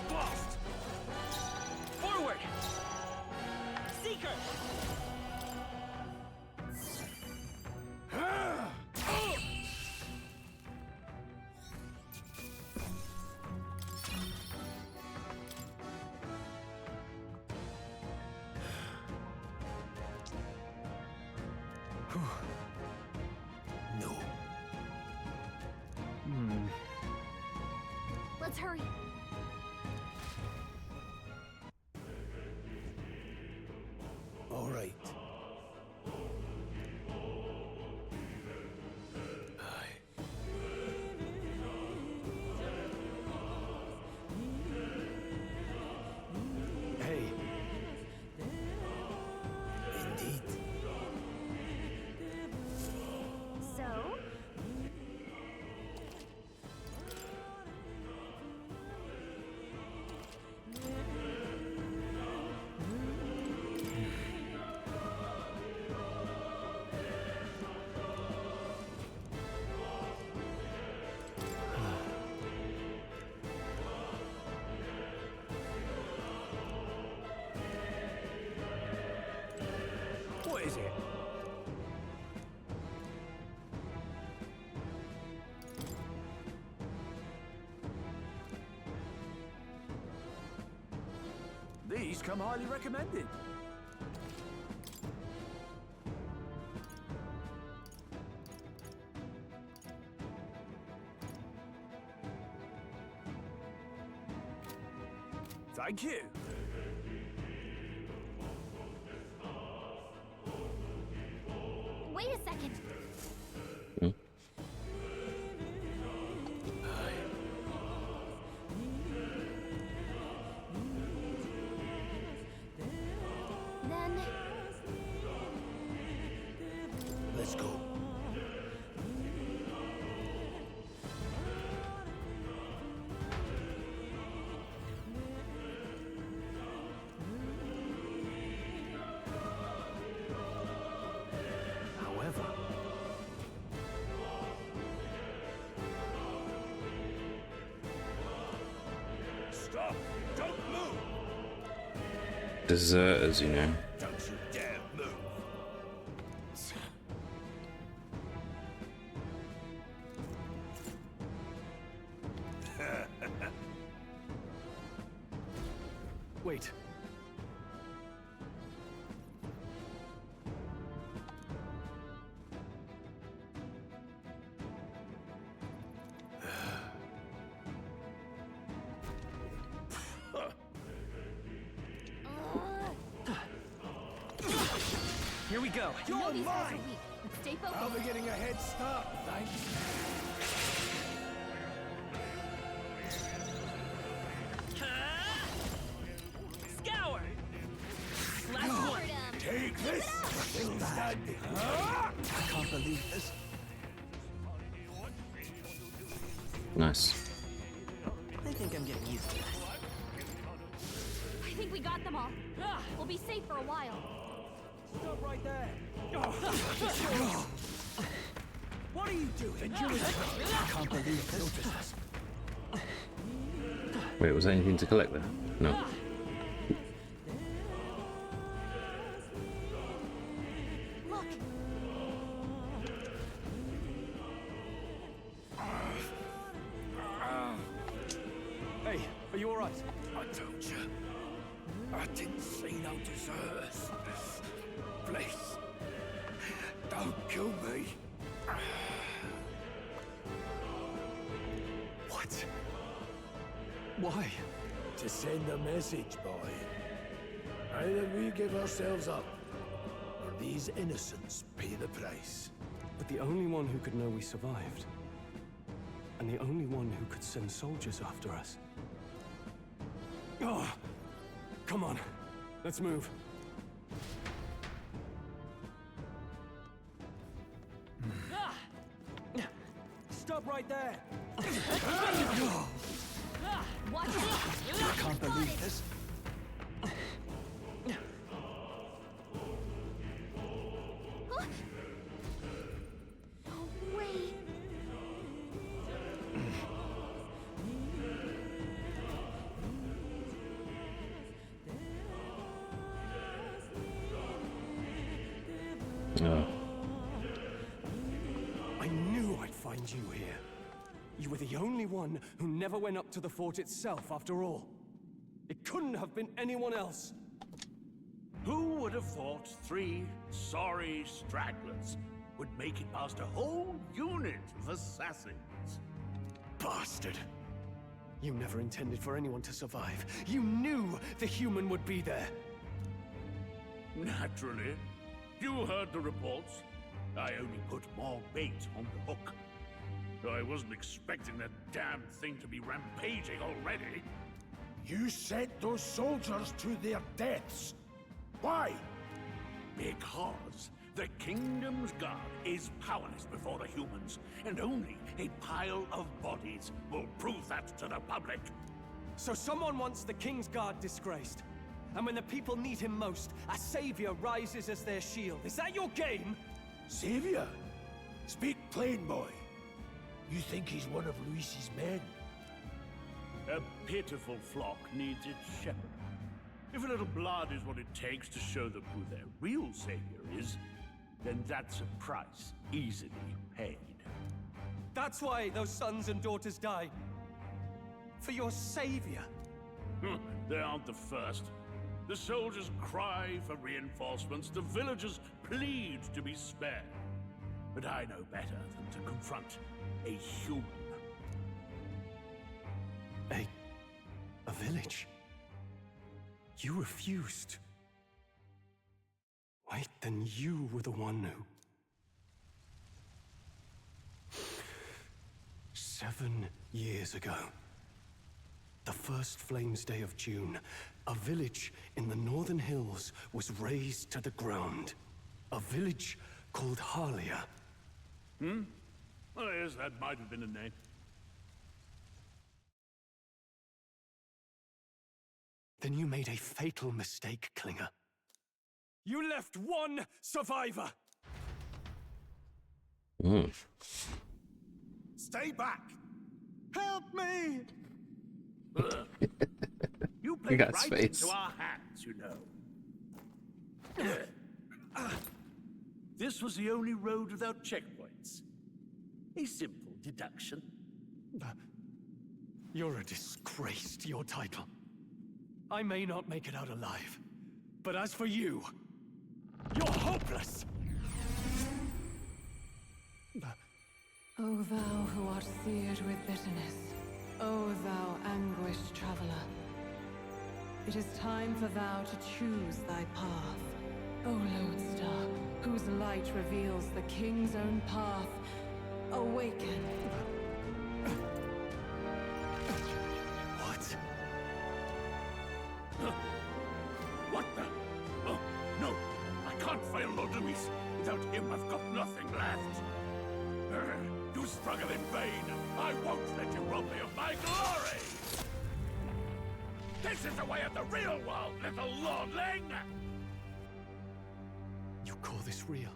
Blast! Forward! Seeker! No. Let's hurry. All right. Hey. Indeed. So? What is it? These come highly recommended. Thank you. Wait a second. Then Let's go. However, Stop! Don't move! Deserters, you know. Don't you dare move! wait. Here we go. I know these guys are weak, but stay focused. I'll be getting a head start, thanks. Scour! Last one! Take this! Still standing. I can't believe this. Nice. I think I'm getting used to it. I think we got them all. We'll be safe for a while. Stop right there. What are you doing? I can't believe this. Wait, was there anything to collect there? No. Look. Hey, are you all right? I told you. I didn't see no deserters. Please. Don't kill me. What? Why? To send a message, boy. Either we give ourselves up, or these innocents pay the price. But the only one who could know we survived, and the only one who could send soldiers after us. Oh, come on, let's move. Stop right there! Watch it. I can't believe this. No way. Oh. I knew I'd find you here. You were the only one who never went up to the fort itself, after all. It couldn't have been anyone else. Who would have thought 3 sorry stragglers would make it past a whole unit of assassins? Bastard. You never intended for anyone to survive. You knew the human would be there. Naturally. You heard the reports. I only put more bait on the hook. I wasn't expecting that damn thing to be rampaging already. You sent those soldiers to their deaths. Why? Because the kingdom's guard is powerless before the humans, and only a pile of bodies will prove that to the public. So someone wants the King's Guard disgraced. And when the people need him most, a savior rises as their shield. Is that your game? Savior? Speak plain, boy. You think he's one of Luis's men? A pitiful flock needs its shepherd. If a little blood is what it takes to show them who their real savior is, then that's a price easily paid. That's why those sons and daughters died. For your savior. They aren't the first. The soldiers cry for reinforcements, the villagers plead to be spared. But I know better than to confront a human. A village? You refused. Wait, then you were the one who... 7 years ago, the first Flames Day of June, a village in the northern hills was razed to the ground. A village called Harlia. Oh, yes, that might have been a name. Then you made a fatal mistake, Klinger. You left one survivor! Stay back! Help me! You played got right space. into our hands, you know. This was the only road without checkpoints. A simple deduction. You're a disgrace to your title. I may not make it out alive, but as for you, you're hopeless! O thou who art seared with bitterness, O thou anguished traveler, it is time for thou to choose thy path. O lodestar, whose light reveals the king's own path, awaken. What? What the? Oh, no! I can't fail Lord Luis. Without him, I've got nothing left. You struggle in vain. I won't let you rob me of my glory! This is the way of the real world, little lordling! You call this real?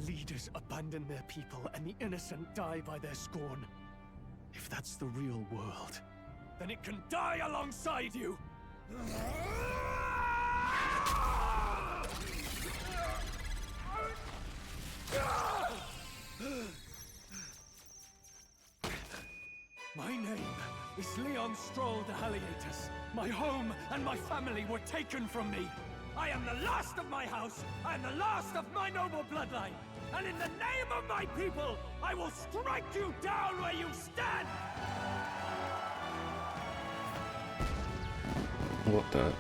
Leaders abandon their people and the innocent die by their scorn. If that's the real world, then it can die alongside you! My name is Leon Stroll de Haliatus. My home and my family were taken from me. I am the last of my house. I am the last of my noble bloodline. And in the name of my people, I will strike you down where you stand! What the?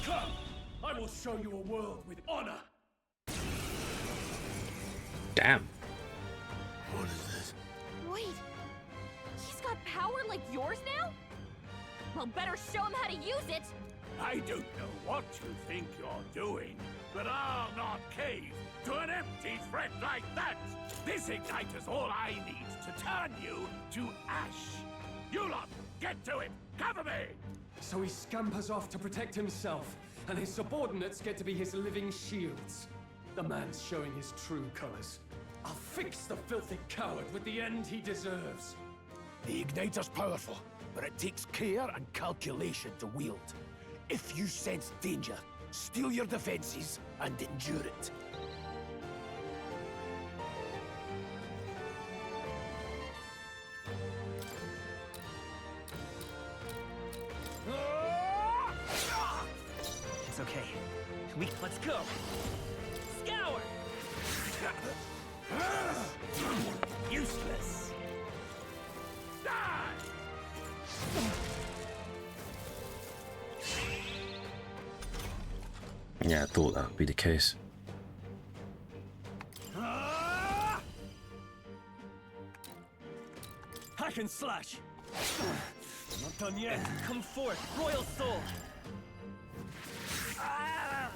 Come! I will show you a world with honor! Damn. What is this? Wait, he's got power like yours now? Well, better show him how to use it. I don't know what you think you're doing, but I'll not cave to an empty threat like that! This igniter's all I need to turn you to ash! You lot, get to it! Cover me! So he scampers off to protect himself, and his subordinates get to be his living shields. The man's showing his true colors. I'll fix the filthy coward with the end he deserves. The igniter's powerful, but it takes care and calculation to wield. If you sense danger, steel your defenses and endure it. It's okay. Let's go. Scour! Useless. Yeah, I thought that would be the case. Hack and slash! Not done yet. Come forth, Royal Soul!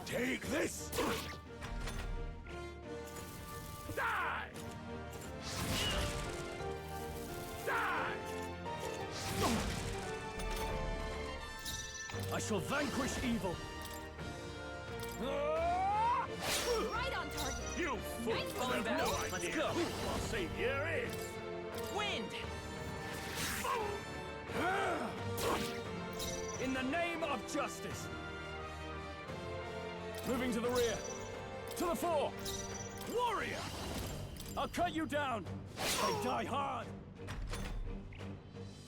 Take this! Die! Die! I shall vanquish evil! Right on Falling back. Let's go. I'll see here is Wind! in the name of justice. Moving to the rear. To the fore. Warrior! I'll cut you down. They die hard.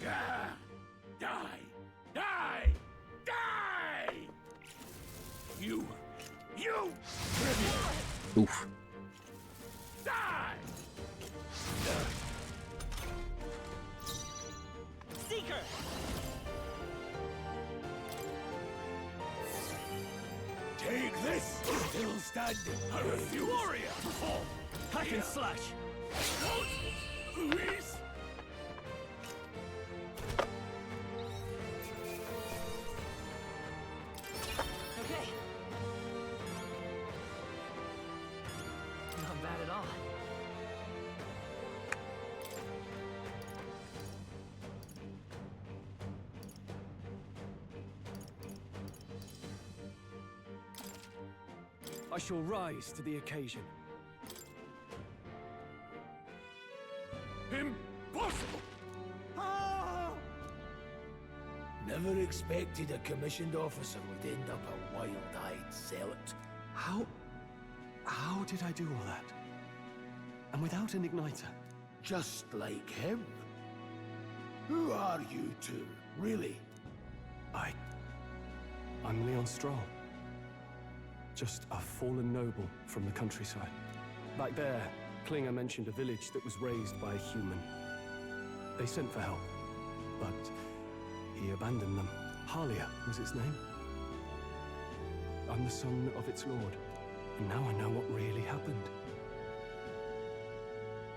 Die! Die! Die! Die! You! Oof. Die! Seeker! Take this! Still standing. I refuse. Warrior! Perform. Hack and slash. Luis! Okay. Not bad at all. I shall rise to the occasion. Impossible! Never expected a commissioned officer would end up a wild-eyed zealot. How did I do all that? And without an igniter? Just like him. Who are you two, really? I'm Leon Stroll. Just a fallen noble from the countryside. Back there, Klinger mentioned a village that was raised by a human. They sent for help, but he abandoned them. Halia was its name. I'm the son of its lord, and now I know what really happened.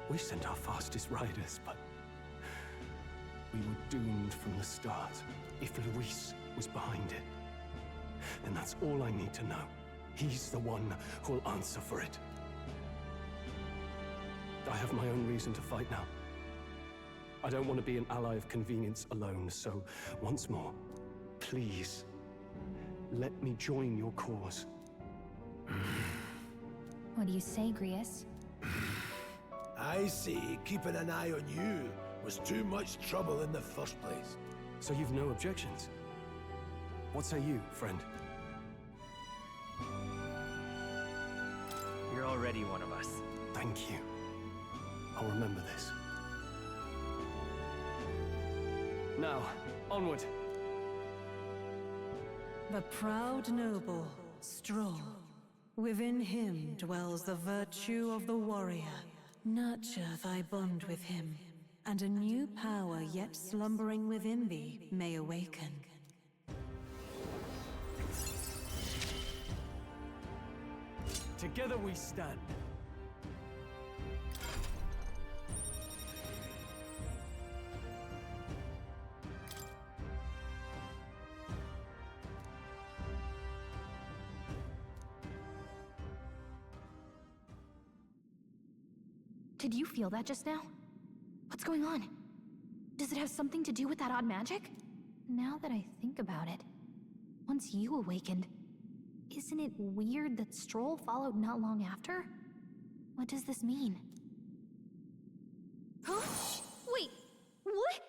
We sent our fastest riders, but we were doomed from the start. If Luis was behind it, then that's all I need to know. He's the one who'll answer for it. I have my own reason to fight now. I don't want to be an ally of convenience alone, so once more, please, let me join your cause. What do you say, Grius? I see keeping an eye on you was too much trouble in the first place. So you've no objections? What say you, friend? You're already one of us. Thank you. I'll remember this. Now, onward. The proud noble, Stroll. Within him dwells the virtue of the warrior. Nurture thy bond with him, and a new power yet slumbering within thee may awaken. Together we stand. Did you feel that just now? What's going on? Does it have something to do with that odd magic? Now that I think about it, once you awakened, isn't it weird that Stroll followed not long after? What does this mean? Huh? Wait, what?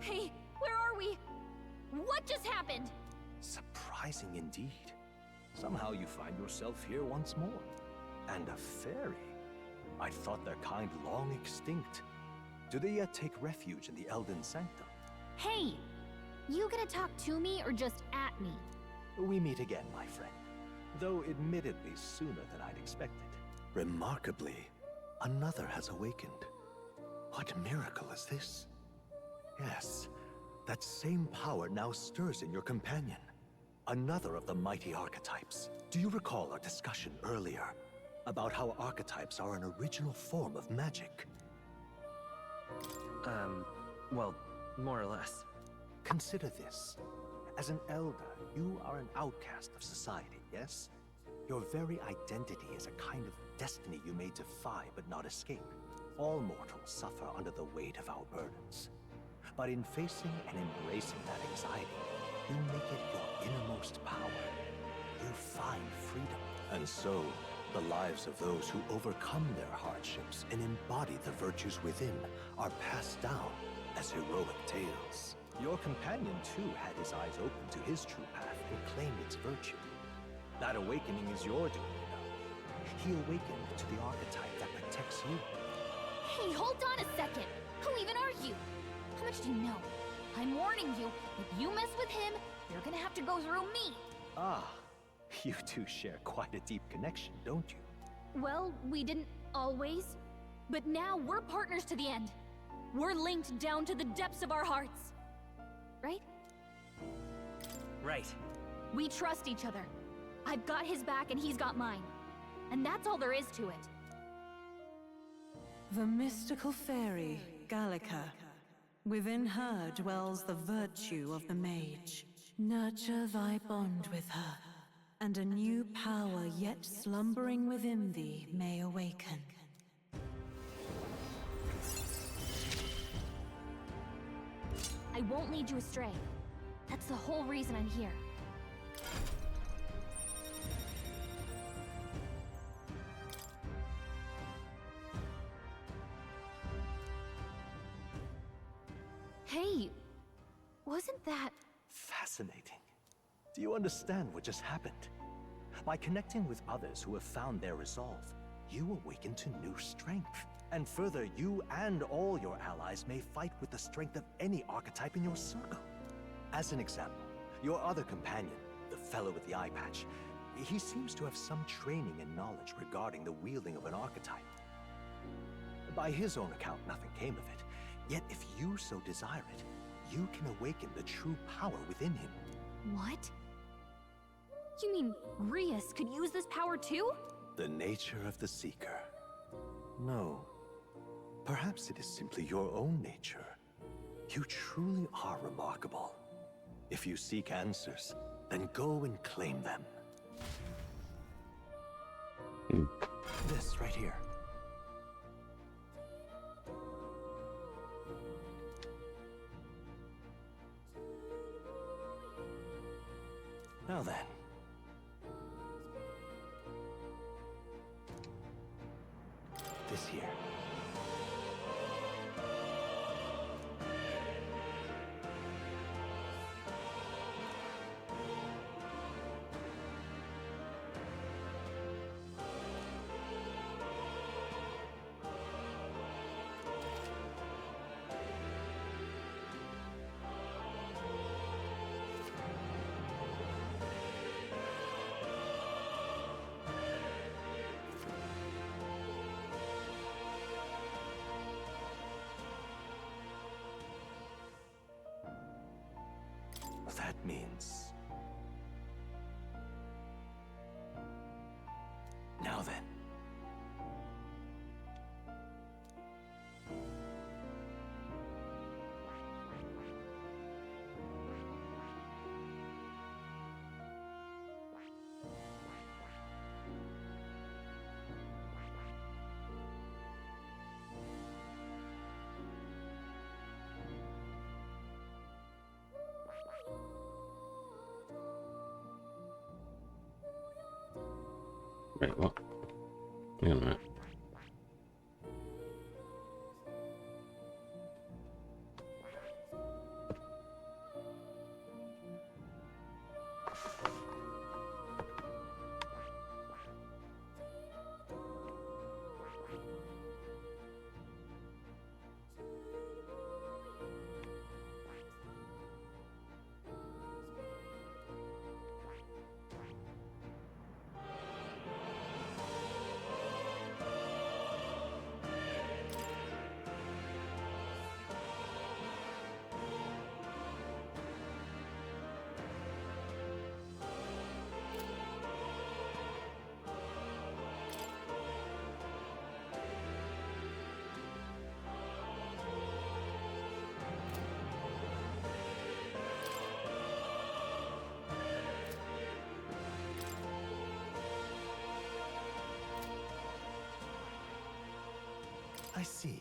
Hey, where are we? What just happened? Surprising indeed. Somehow you find yourself here once more. And a fairy. I thought their kind long extinct. Do they yet take refuge in the Elden Sanctum? Hey! You gonna talk to me or just at me? We meet again, my friend. Though admittedly sooner than I'd expected. Remarkably, another has awakened. What miracle is this? Yes, that same power now stirs in your companion. Another of the mighty archetypes. Do you recall our discussion earlier about how archetypes are an original form of magic? Well, more or less. Consider this. As an elder, you are an outcast of society, yes? Your very identity is a kind of destiny you may defy but not escape. All mortals suffer under the weight of our burdens. But in facing and embracing that anxiety, you make it your innermost power. You find freedom. And so, the lives of those who overcome their hardships and embody the virtues within are passed down as heroic tales. Your companion, too, had his eyes open to his true path and claimed its virtue. That awakening is your doing, you know. He awakened to the archetype that protects you. Hey, hold on a second! Who even are you? How much do you know? I'm warning you, if you mess with him, you're gonna have to go through me! Ah, you two share quite a deep connection, don't you? Well, we didn't always. But now we're partners to the end. We're linked down to the depths of our hearts. Right? Right. We trust each other. I've got his back and he's got mine. And that's all there is to it. The mystical fairy, Gallica. Within her dwells the virtue of the mage. Nurture thy bond with her, and a new power yet slumbering within thee may awaken. I won't lead you astray. That's the whole reason I'm here. Hey, wasn't that... Fascinating. Do you understand what just happened? By connecting with others who have found their resolve, you awaken to new strength. And further, you and all your allies may fight with the strength of any archetype in your circle. As an example, your other companion, the fellow with the eye patch, he seems to have some training and knowledge regarding the wielding of an archetype. By his own account, nothing came of it. Yet if you so desire it, you can awaken the true power within him. What? You mean Rias could use this power too? The nature of the Seeker. No. Perhaps it is simply your own nature. You truly are remarkable. If you seek answers, then go and claim them. This right here. Now then. This here. That means... Now then. Wait, what? Hang on a minute. I see.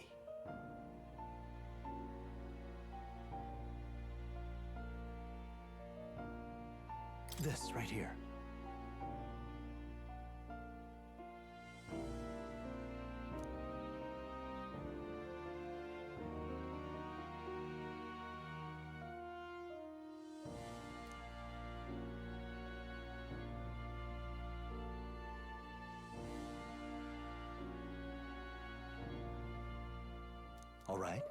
This right here. All right.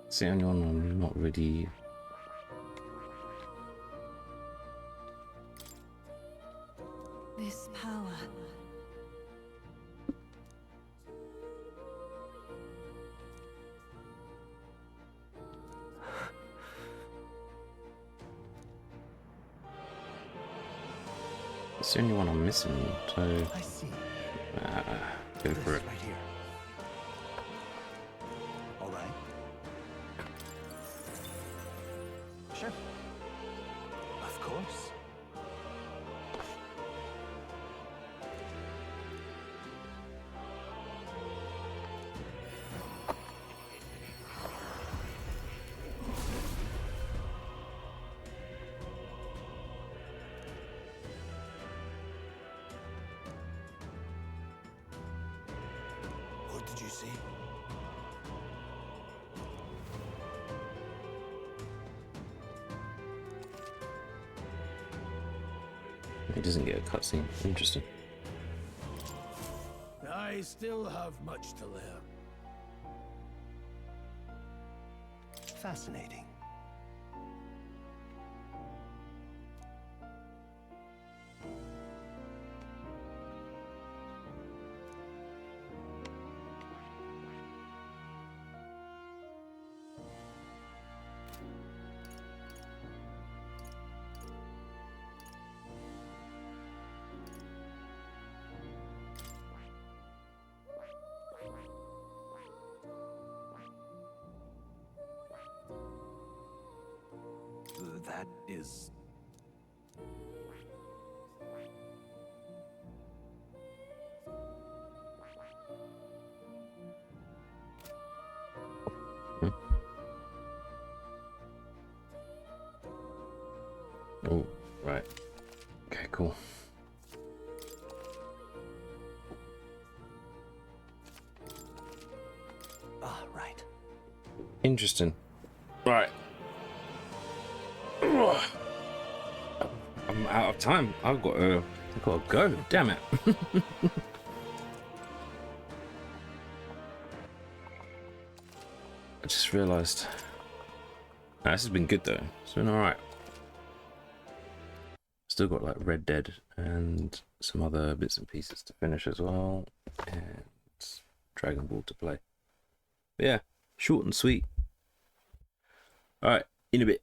It's the only one I'm not really. This power. It's the only one I'm missing, so. I see. Go for it. Right here. All right. Sure. Of course. What did you see? He doesn't get a cutscene. Interesting. I still have much to learn. Fascinating. That is... Oh, right. Okay, cool. Ah, right. Interesting. Right. I'm out of time. I've got to go. Damn it. I just realised. This has been good though. It's been alright. Still got like Red Dead and some other bits and pieces to finish as well. And Dragon Ball to play. But yeah, short and sweet. Alright, in a bit.